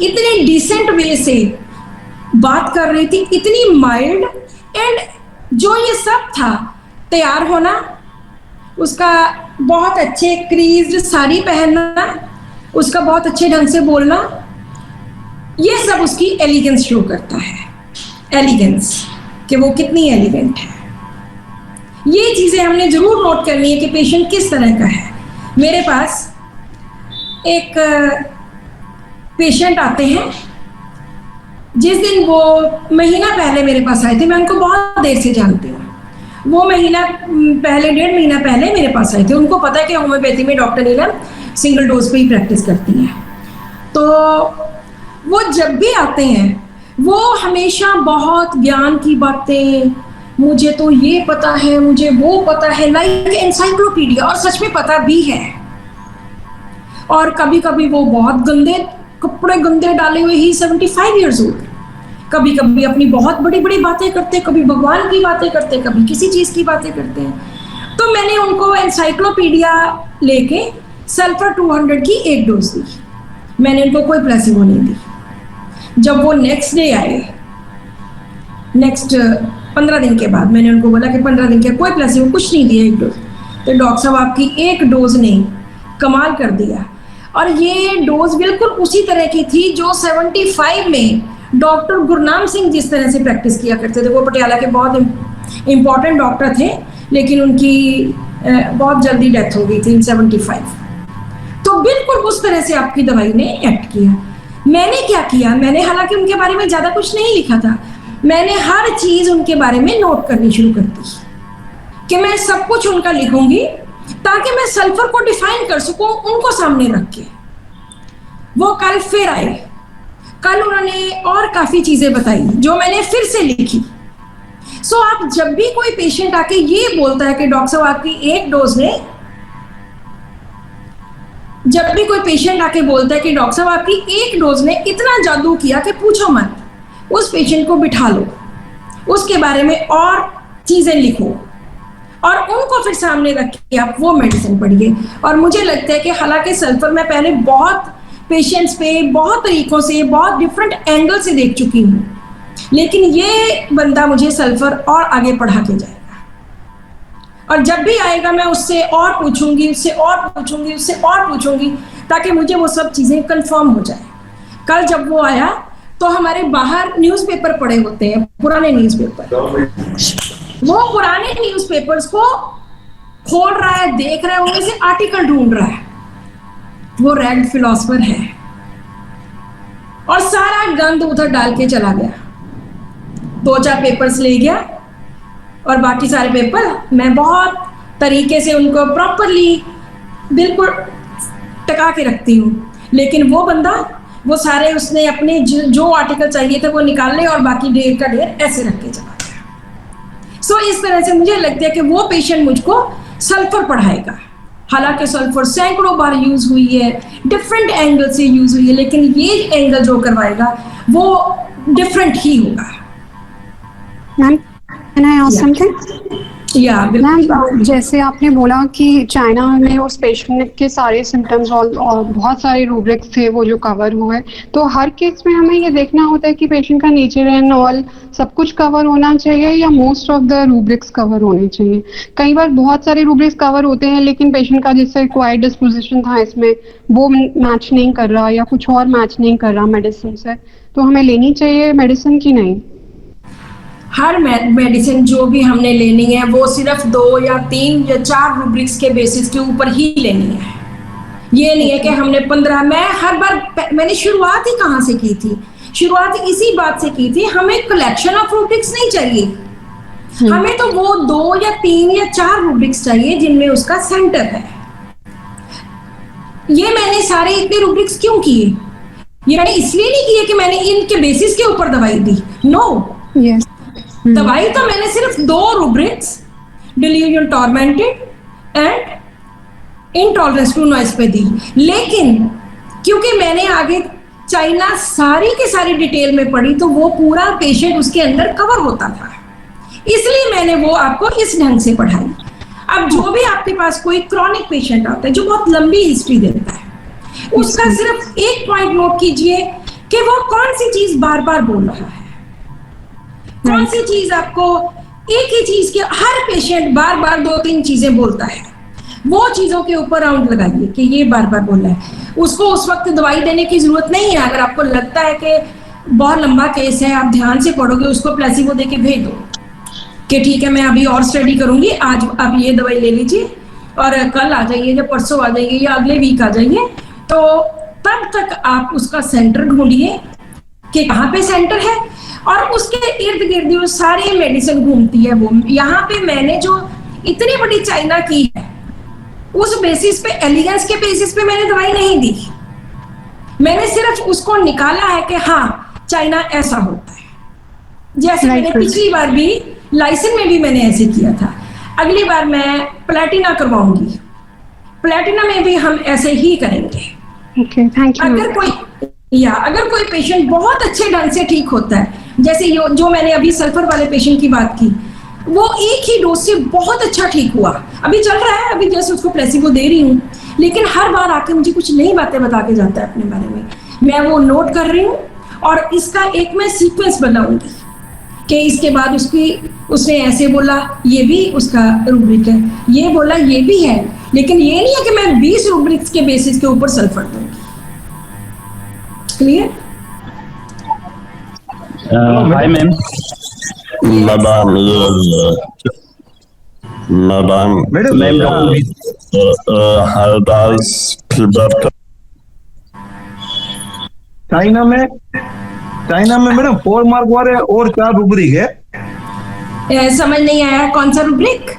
इतने डिसेंट वे से बात कर रही थी, इतनी माइल्ड, एंड जो ये सब था, तैयार होना, उसका बहुत अच्छे क्रीज्ड साड़ी पहनना, उसका बहुत अच्छे ढंग से बोलना, ये सब उसकी एलिगेंस शो करता है। एलिगेंस कि वो कितनी एलिगेंट है। ये चीजें हमने जरूर नोट करनी है कि पेशेंट किस तरह का है। मेरे पास एक पेशेंट आते हैं, जिस दिन वो महीना पहले मेरे पास आए थे, मैं उनको बहुत देर से जानती हूँ। वो महीना पहले, 1.5 महीना पहले मेरे पास आए थे। उनको पता है कि होम्योपैथी में डॉक्टर नीलम सिंगल डोज पे ही प्रैक्टिस करती हैं। तो वो जब भी आते हैं वो हमेशा बहुत ज्ञान की बातें, मुझे तो ये पता है, मुझे वो पता है, लाइक एनसाइक्लोपीडिया, और सच में पता भी है। और कभी कभी वो बहुत गंदे कपड़े गंदे डाले हुए ही 75 ईयर्स ओल्ड, कभी कभी अपनी बहुत बड़ी बड़ी बातें करते, कभी भगवान की बातें करते, कभी किसी चीज की बातें करते हैं। तो मैंने उनको एनसाइक्लोपीडिया लेके सल्फर 200 की एक डोज दी। मैंने उनको कोई प्लेसिबो नहीं दी। जब वो नेक्स्ट डे आए, नेक्स्ट 15 दिन के बाद, मैंने उनको बोला कि 15 दिन के कोई प्लेसिबो कुछ नहीं दिया, एक डोज। तो डॉक्टर साहब आपकी एक डोज ने कमाल कर दिया। और ये डोज बिल्कुल उसी तरह की थी जो 75 में डॉक्टर गुरनाम सिंह जिस तरह से प्रैक्टिस किया करते थे। वो पटियाला के बहुत इम्पॉर्टेंट डॉक्टर थे, लेकिन उनकी बहुत जल्दी डेथ हो गई थी 75। तो बिल्कुल उस तरह से आपकी दवाई ने एक्ट किया। मैंने क्या किया, मैंने हालांकि उनके बारे में ज्यादा कुछ नहीं लिखा था, मैंने हर चीज उनके बारे में नोट करनी शुरू कर दी कि मैं सब कुछ उनका लिखूंगी ताकि मैं सल्फर को डिफाइन कर सकूं उनको सामने रख के। वो कल फिर आए, कल उन्होंने और काफी चीजें बताई जो मैंने फिर से लिखी। सो आप जब भी कोई पेशेंट आके ये बोलता है कि डॉक्टर साहब आपकी एक डोज ने, जब भी कोई पेशेंट आके बोलता है कि डॉक्टर साहब आपकी एक डोज ने इतना जादू किया कि पूछो मत, उस पेशेंट को बिठा लो, उसके बारे में और चीजें लिखो और उनको फिर सामने रख के आप वो मेडिसिन पढ़िए। और मुझे लगता है कि हालांकि सल्फर मैं पहले बहुत पेशेंट्स पे बहुत तरीकों से, बहुत डिफरेंट एंगल से देख चुकी हूँ, लेकिन ये बंदा मुझे सल्फर और आगे पढ़ा के जाएगा। और जब भी आएगा मैं उससे और पूछूंगी, उससे और पूछूंगी, उससे और पूछूंगी, ताकि मुझे वो सब चीजें कंफर्म हो जाए। कल जब वो आया तो हमारे बाहर न्यूज़पेपर पड़े होते हैं, पुराने न्यूज़पेपर, वो पुराने न्यूज़पेपर्स को खोल रहा है, देख रहा है, उनमें से आर्टिकल ढूंढ रहा है। वो रेड फिलोसफर है और सारा गंद उधर डाल के चला गया। 2-4 पेपर्स ले गया और बाकी सारे पेपर मैं बहुत तरीके से उनको प्रॉपरली बिल्कुल टका के रखती हूँ, लेकिन वो बंदा वो सारे उसने अपने जो आर्टिकल चाहिए थे वो निकालने और बाकी ढेर का ढेर ऐसे रख के चला गया। सो इस तरह से मुझे लगता है कि वो पेशेंट मुझको सल्फर पढ़ाएगा। हालांकि सल्फर सैकड़ों बार यूज हुई है, डिफरेंट एंगल से यूज हुई है, लेकिन ये एंगल जो करवाएगा वो डिफरेंट ही होगा। Ma'am, can I ask something? या मैम, जैसे आपने बोला कि चाइना में उस पेशेंट के सारे सिम्टम्स और बहुत सारे रूब्रिक्स थे वो जो कवर हुए, तो हर केस में हमें ये देखना होता है कि पेशेंट का नेचर एंड ऑल सब कुछ कवर होना चाहिए या most of the rubrics cover होने चाहिए? कई बार बहुत सारे रूब्रिक्स कवर होते हैं लेकिन पेशेंट का जिससे क्वाइट डिस्पोजिशन था इसमें वो मैच नहीं कर रहा या कुछ और मैच नहीं कर रहा मेडिसिन से, तो हमें लेनी चाहिए मेडिसिन की नहीं? हर मेडिसिन जो भी हमने लेनी है वो सिर्फ 2 या 3 या 4 रूब्रिक्स के बेसिस के ऊपर ही लेनी है। ये नहीं है कि हमने 15, मैं हर बार, मैंने शुरुआत ही कहाँ से की थी, शुरुआत इसी बात से की थी, हमें कलेक्शन ऑफ रूब्रिक्स नहीं चाहिए, हमें तो वो 2 या 3 या 4 रूब्रिक्स चाहिए जिनमें उसका सेंटर है। ये मैंने सारे इतने रूब्रिक्स क्यों किए? ये मैंने इसलिए नहीं किए कि मैंने इनके बेसिस के ऊपर दवाई दी, नो। यस, दवाई तो मैंने सिर्फ 2 rubrics, delusion tormented and intolerance to noise पे दी, लेकिन क्योंकि मैंने आगे चाइना सारी की सारी डिटेल में पढ़ी तो वो पूरा पेशेंट उसके अंदर कवर होता था, इसलिए मैंने वो आपको इस ढंग से पढ़ाई। अब जो भी आपके पास कोई क्रॉनिक पेशेंट आता है जो बहुत लंबी हिस्ट्री देता है, उसका सिर्फ एक पॉइंट नोट कीजिए कि वो कौन सी चीज बार बार बोल रहा है, कौन सी चीज आपको एक ही चीज के, हर पेशेंट बार बार 2-3 चीजें बोलता है, वो चीजों के ऊपर राउंड लगाइए कि ये बार बार बोल रहा है। उसको उस वक्त दवाई देने की जरूरत नहीं है। अगर आपको लगता है कि बहुत लंबा केस है, आप ध्यान से पढ़ोगे, उसको प्लेसिबो देके भेज दो कि ठीक है मैं अभी और स्टडी करूंगी, आज आप ये दवाई ले लीजिए और कल आ जाइए या परसों आ जाइए या अगले वीक आ जाइए। तो तब तक आप उसका सेंटर ढूंढिए कि कहाँ पे सेंटर है और उसके इर्द गिर्द जो सारी मेडिसिन घूमती है वो। यहाँ पे मैंने जो इतनी बड़ी चाइना की है उस बेसिस पे, एलिगेंस के बेसिस पे मैंने दवाई नहीं दी, मैंने सिर्फ उसको निकाला है कि हाँ चाइना ऐसा होता है। जैसे मैंने पिछली बार भी लाइसेंस में भी मैंने ऐसे किया था। अगली बार मैं प्लैटिना करवाऊंगी, प्लैटिना में भी हम ऐसे ही करेंगे। Okay, thank you. अगर कोई पेशेंट बहुत अच्छे ढंग से ठीक होता है, जैसे जो मैंने अभी सल्फर वाले पेशेंट की बात की, वो एक ही डोज से बहुत अच्छा ठीक हुआ, अभी चल रहा है, अभी जैसे उसको प्लेसिबो दे रही हूँ, लेकिन हर बार आके मुझे कुछ नई बातें बता के जाता है अपने बारे में। मैं वो नोट कर रही हूँ और इसका एक मैं सीक्वेंस बनाऊंगी कि इसके बाद उसने ऐसे बोला, ये भी उसका रूब्रिक है, ये बोला, ये भी है, लेकिन ये नहीं है कि मैं 20 रूब्रिक्स के बेसिस के ऊपर सल्फर दूंगी। Clear? Hi ma'am. Ma'am China में मैडम 4 मार्क वाले और 4 रूब्रिक है। समझ नहीं आया, कौन सा रूब्रिक?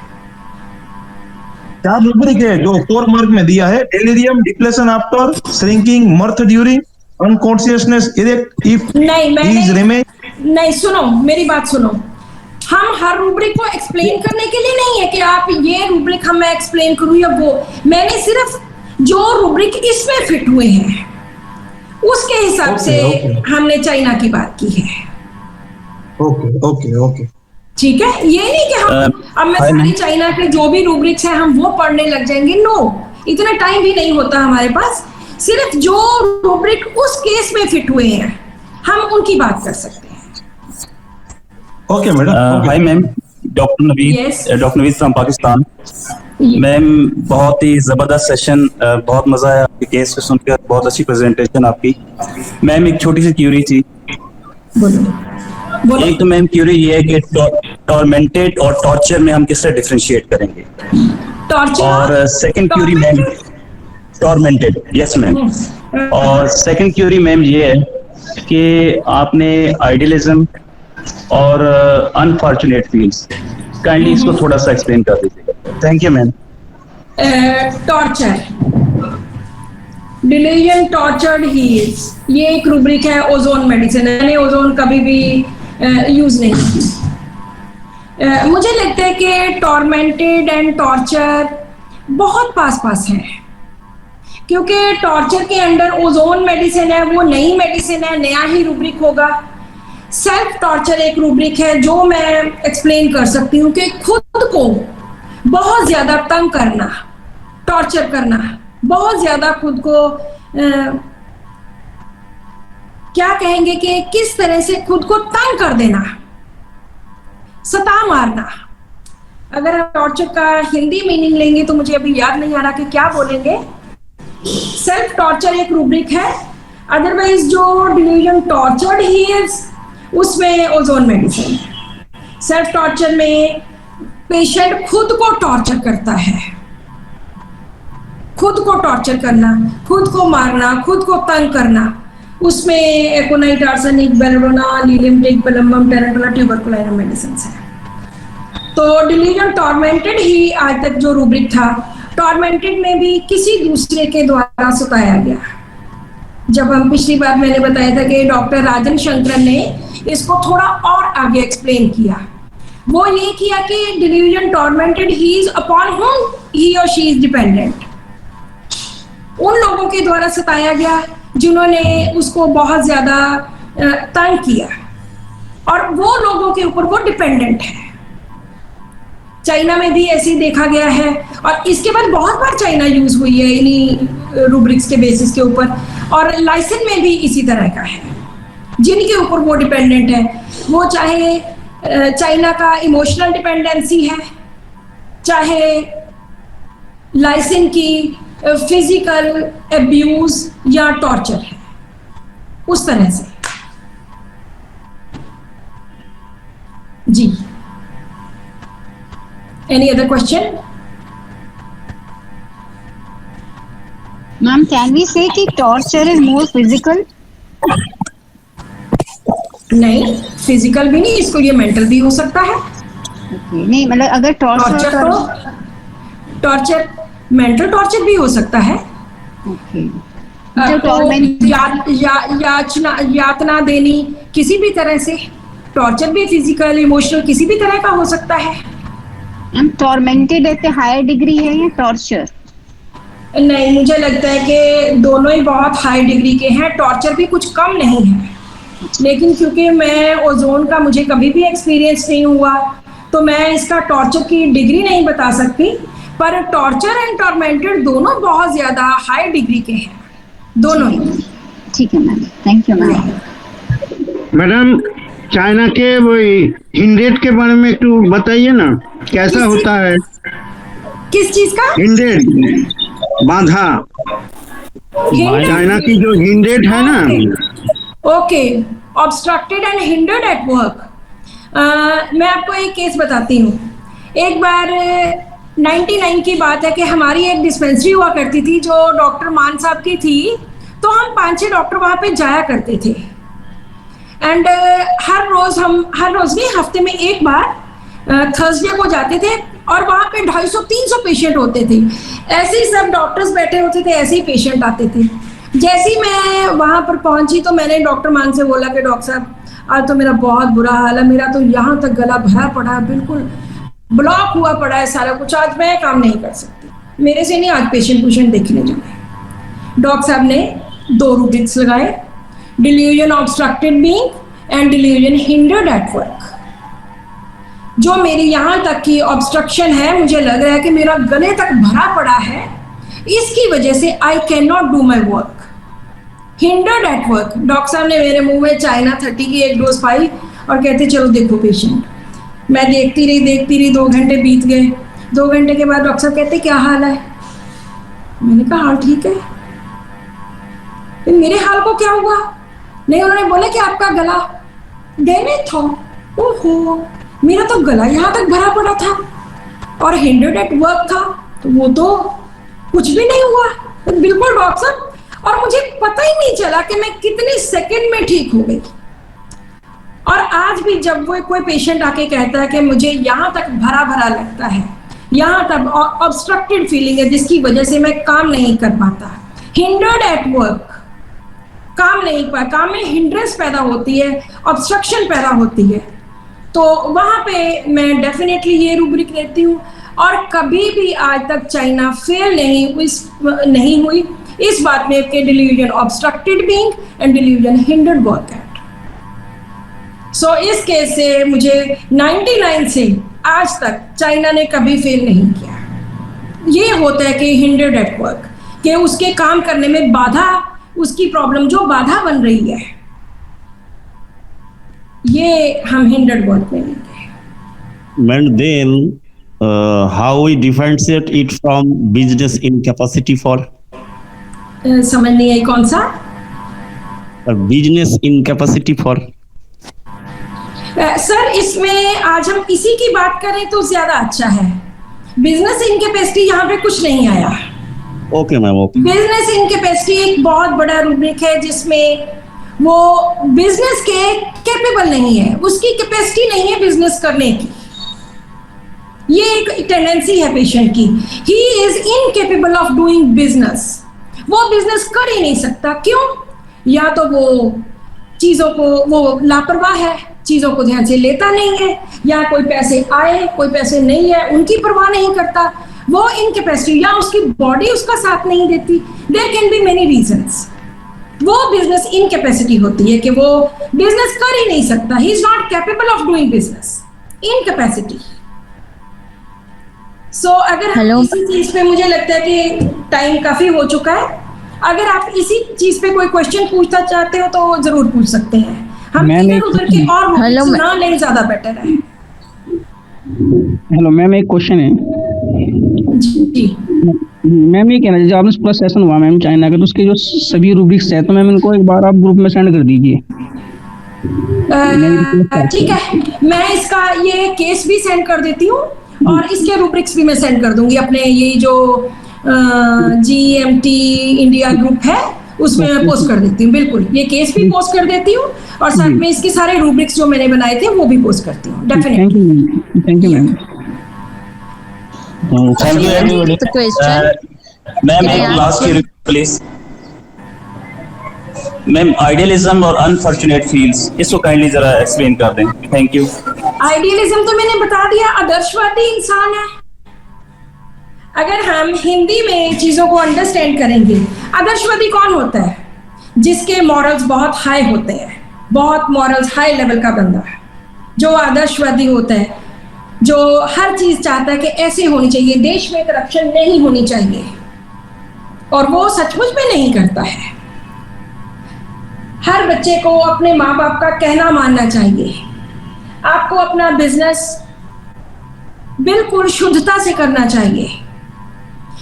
4 रूब्रिक है जो 4 मार्क में दिया है। Delirium, depletion after, shrinking, मर्थ during, unconsciousness, if is remain. नहीं, सुनो मेरी बात सुनो, हम हर रूब्रिक को एक्सप्लेन करने के लिए नहीं है कि आप ये रूब्रिक मैं एक्सप्लेन करूं या वो। मैंने सिर्फ जो रूब्रिक इसमें फिट हुए हैं उसके हिसाब से हमने चाइना की बात की है। ओके। ठीक है, ये नहीं कि अब मैं सारी चाइना के जो भी रूब्रिक्स हैं हम वो पढ़ने लग जाएंगे। नो, इतना टाइम भी नहीं होता हमारे पास। सिर्फ जो रूब्रिक उस केस में फिट हुए हैं हम उनकी बात कर सकते हैं। Okay madam. Hi ma'am, doctor Naveed from Pakistan. Ma'am बहुत ही जबरदस्त सेशन, बहुत मजा आया आपके केस को सुनकर, बहुत अच्छी प्रेजेंटेशन आपकी। मैम एक छोटी सी क्यूरी थी। बोलो। एक तो मैम क्यूरी ये है कि टॉर्मेंटेड और टॉर्चर में हम किस तरह डिफरेंशिएट करेंगे? टॉर्चर और second query ma'am, tormented, yes ma'am. और सेकंड क्यूरी मैम ये है कि आपने आइडियलिज्म और अनफॉर्चुनेट फील्स, काइंडली इसको थोड़ा सा एक्सप्लेन कर दीजिएगा। Thank you ma'am. Torture, delusion, tortured heels, ये एक रूब्रिक है ओजोन मेडिसिन। मैंने ओजोन कभी भी यूज नहीं की। मुझे लगता है कि टॉर्मेंटेड एंड टॉर्चर बहुत पास हैं, क्योंकि टॉर्चर के अंडर ओजोन मेडिसिन है, वो नई मेडिसिन है, नया ही रूब्रिक होगा। सेल्फ टॉर्चर एक रूब्रिक है जो मैं एक्सप्लेन कर सकती हूँ कि खुद को बहुत ज्यादा तंग करना, टॉर्चर करना, बहुत ज्यादा खुद को क्या कहेंगे कि किस तरह से खुद को तंग कर देना, सता मारना। अगर आप टॉर्चर का हिंदी मीनिंग लेंगे तो मुझे अभी याद नहीं आ रहा कि क्या बोलेंगे। सेल्फ टॉर्चर एक रूब्रिक है। अदरवाइज जो डिलीजन टॉर्चर्ड हील्स उसमें ओजोन मेडिसिन। सेल्फ टॉर्चर में पेशेंट खुद को टॉर्चर करता है, खुद को टॉर्चर करना, खुद को मारना, खुद को तंग करना, उसमें एकोनाइट, आर्सेनिक, बेलोडोना, लीलियम, टेकपेलम्बम, टेरेंटोला, ट्यूबरकुलाइनम मेडिसिन है। तो डिलीजन टॉर्मेंटेड ही आज तक जो रूब्रिक था, टॉर्मेंटेड में भी किसी दूसरे के द्वारा सताया गया। जब हम पिछली बार मैंने बताया था कि डॉक्टर राजन शंकरन ने इसको थोड़ा और आगे एक्सप्लेन किया। वो ये किया कि delusion tormented he is upon हुम ही और शी इज डिपेंडेंट। उन लोगों के द्वारा सताया गया जिन्होंने उसको बहुत ज्यादा तंग किया, और वो लोगों के ऊपर वो डिपेंडेंट है। चाइना में भी ऐसे ही देखा गया है, और इसके बाद बहुत बार चाइना यूज हुई है इन्हीं रूब्रिक्स के बेसिस के ऊपर। और लाइसेंस में भी इसी तरह का है, जिनके ऊपर वो डिपेंडेंट है, वो चाहे चाइना का इमोशनल डिपेंडेंसी है, चाहे लाइसेंस की फिजिकल अब्यूज या टॉर्चर है, उस तरह से। जी, any other question? Ma'am, can we say कि torture is more physical? नहीं, फिजिकल भी नहीं, इसको ये मेंटल भी हो सकता है। नहीं, मतलब अगर टॉर्चर मेंटल टॉर्चर भी हो सकता है। जो यातना देनी किसी भी तरह से, टॉर्चर भी फिजिकल इमोशनल किसी भी तरह का हो सकता है। मैम टॉर्मेंटेड ऐसे हायर डिग्री है या टॉर्चर? नहीं, मुझे लगता है कि दोनों ही बहुत हाई डिग्री के हैं, टॉर्चर भी कुछ कम नहीं है। लेकिन क्योंकि मैं ओजोन का मुझे कभी भी एक्सपीरियंस नहीं हुआ, तो मैं इसका टॉर्चर की डिग्री नहीं बता सकती, पर टॉर्चर एंड टॉर्मेंटेड दोनों बहुत ज़्यादा हाई डिग्री के हैं, दोनों ही। ठीक है ma'am, thank you ma'am. Madam China के वो हिंडेड के बारे में एकटू बताइए ना, कैसा होता है? किस चीज का? हिंडेड बाधा, चाइना की जो हिंडेड है ना। Okay, obstructed and hindered at work. मैं आपको एक केस बताती हूँ। एक बार 99 की बात है कि हमारी एक डिस्पेंसरी हुआ करती थी जो डॉक्टर मान साहब की थी, तो हम 5-6 डॉक्टर वहाँ पे जाया करते थे। एंड हर रोज नहीं, हफ्ते में एक बार थर्सडे को जाते थे और वहाँ पे 250-300 पेशेंट होते थे। ऐसे ही सब डॉक्टर्स बैठे होते थे, ऐसे ही पेशेंट आते थे। जैसे ही मैं वहाँ पर पहुंची तो मैंने डॉक्टर मान से बोला कि डॉक्टर साहब आज तो मेरा बहुत बुरा हाल है, मेरा तो यहाँ तक गला भरा पड़ा है, बिल्कुल ब्लॉक हुआ पड़ा है सारा कुछ, आज मैं काम नहीं कर सकती, मेरे से नहीं आज पेशेंट देखने जाए। डॉक्टर साहब ने 2 रूब्रिक्स लगाए, delusion obstructed being and delusion hindered at work. जो मेरी यहाँ तक की ऑब्स्ट्रक्शन है, मुझे लग रहा है कि मेरा गले तक भरा पड़ा है, इसकी वजह से I can not do my work, hindered at work. Doctor साहब ने मेरे मुंह में चाइना 30 की एक डोज पाई और कहते चलो देखो पेशेंट। मैं देखती रही, 2 घंटे बीत गए। 2 घंटे के बाद डॉक्टर साहब कहते क्या हाल है? मैंने कहा हाल ठीक है। फिर मेरे हाल को क्या हुआ? नहीं, उन्होंने बोला कि आपका गला डैमेज था। ओहो, मेरा तो गला यहाँ तक भरा पड़ा था और हिंडर्ड एट वर्क था, तो वो तो कुछ भी नहीं हुआ, बिल्कुल डॉक्टर साहब। और मुझे पता ही नहीं चला कि मैं कितने सेकंड में ठीक हो गई। और आज भी जब वो कोई पेशेंट आके कहता है कि मुझे यहाँ तक भरा भरा लगता है, यहाँ तक ऑब्स्ट्रक्टेड फीलिंग है जिसकी वजह से मैं काम नहीं कर पाता, हिंडर्ड एट वर्क, काम में हिंड्रेंस पैदा होती है, ऑब्स्ट्रक्शन पैदा होती है, तो वहाँ पे मैं डेफिनेटली ये रूब्रिक देती हूँ। और कभी भी आज तक चाइना फेल नहीं हुई इस बात में कि delusion obstructed being and delusion hindered work at. So इस केस से मुझे 99 से आज तक चाइना ने कभी फेल नहीं किया। ये होता है कि हिंडर्ड एट वर्क, कि उसके काम करने में बाधा, उसकी प्रॉब्लम जो बाधा बन रही है, ये हम हिंडर्ड वर्क में लेंगे। And then how we differentiate it from business incapacity for? समझ नहीं आई कौन सा? Business incapacity for? सर इसमें आज हम इसी की बात करें तो ज्यादा अच्छा है। बिजनेस इनकैपेसिटी यहाँ पे कुछ नहीं आया। Okay ma'am, okay. Business incapacity एक बहुत बड़ा रूब्रिक है जिसमें वो बिजनेस के कैपेबल नहीं है, उसकी कैपेसिटी नहीं है बिजनेस करने की। ये एक टेंडेंसी है पेशेंट की, he is incapable of doing business, वो बिजनेस कर ही नहीं सकता। क्यों? या तो वो चीजों को, वो लापरवाह है, चीजों को ध्यान से लेता नहीं है, या कोई पैसे आए कोई पैसे नहीं है उनकी परवाह नहीं करता, वो इनकैपेसिटी, या उसकी बॉडी उसका साथ नहीं देती। There can be many reasons. वो बिजनेस इनकैपेसिटी होती है कि वो बिजनेस कर ही नहीं सकता, he is not capable of doing business, incapacity. So अगर हम इसी चीज पे, मुझे लगता है कि टाइम काफी हो चुका है, अगर आप इसी चीज पे कोई क्वेश्चन पूछना चाहते हो तो जरूर पूछ सकते हैं। हम इधर उधर के और सुना लें, ज्यादा बेटर है। हेलो मैम, एक क्वेश्चन है जी मैम। ये कहना चाहिए, आपने पूरा सेशन हुआ मैम चाइना का, तो उसके जो सभी रूब्रिक्स है तो मैम इनको एक बार आप ग्रुप में सेंड कर दीजिए। ठीक है, मैं इसका ये केस भी सेंड कर देती हूँ और इसके रूब्रिक्स भी मैं सेंड कर दूंगी अपने ये जो GMT इंडिया ग्रुप है उसमें मैं पोस्ट कर देती हूँ। बिल्कुल, ये केस भी पोस्ट कर देती हूँ और साथ में इसके सारे रूब्रिक्स जो मैंने बनाए थे वो भी पोस्ट करती हूँ definitely. Thank you ma'am. Thank you everybody. Ma'am एक last query please. Ma'am idealism और अनफॉर्चुनेट फील्स, इसको काइंडली जरा एक्सप्लेन कर दें। Thank you. आइडियलिज्म तो मैंने बता दिया, आदर्शवादी इंसान है। अगर हम हिंदी में चीजों को अंडरस्टैंड करेंगे, आदर्शवादी कौन होता है? जिसके मॉरल्स बहुत हाई होते हैं, बहुत मॉरल्स हाई लेवल का बंदा है जो आदर्शवादी होता है, जो हर चीज चाहता है कि ऐसे होनी चाहिए, देश में करप्शन नहीं होनी चाहिए, और वो सचमुच में नहीं करता है। हर बच्चे को अपने माँ बाप का कहना मानना चाहिए। आपको अपना बिजनेस बिल्कुल शुद्धता से करना चाहिए।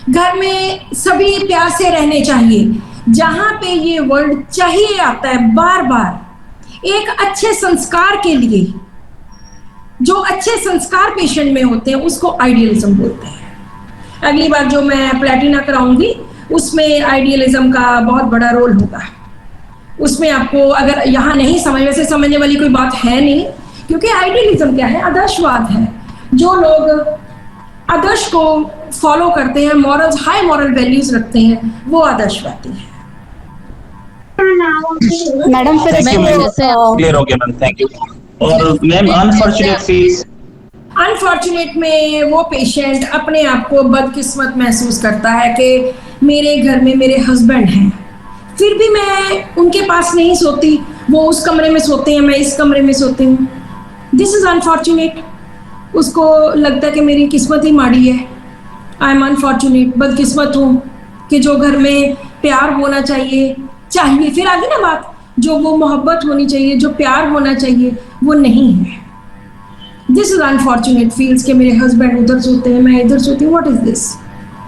घर में सभी प्यार से रहने चाहिए। जहां पे ये वर्ड चाहिए आता है बार बार एक अच्छे संस्कार के लिए, जो अच्छे संस्कार पेशेंट में होते हैं उसको आइडियलिज्म बोलते हैं। अगली बार जो मैं प्लेटिना कराऊंगी उसमें आइडियलिज्म का बहुत बड़ा रोल होगा। उसमें आपको अगर यहाँ नहीं समझ, वैसे समझने वाली कोई बात है नहीं, क्योंकि आइडियलिज्म क्या है? आदर्शवाद है। जो लोग आदर्श को फॉलो करते हैं, मॉरल्स हाई मॉरल वैल्यूज रखते हैं, वो आदर्शवादी है। मैडम फिर थैंक यू मैम, क्लियर हो गया मैम, थैंक यू। और मैम अनफॉर्चुनेट फील्स, अनफॉर्चुनेट में वो पेशेंट अपने आप को बदकिस्मत महसूस करता है कि मेरे घर में मेरे हस्बैंड हैं, फिर भी मैं उनके पास नहीं सोती, वो उस कमरे में सोते हैं, मैं इस कमरे में सोती हूँ। This is unfortunate. उसको लगता है कि मेरी किस्मत ही माड़ी है, आई एम अनफॉर्चुनेट, बदकिस्मत हूँ कि जो घर में प्यार होना चाहिए फिर आगे ना बात, जो वो मोहब्बत होनी चाहिए, जो प्यार होना चाहिए, वो नहीं है। दिस इज अनफॉर्चुनेट फील्स के मेरे हस्बैंड उधर सोते हैं, मैं इधर सोती हूँ। What is this?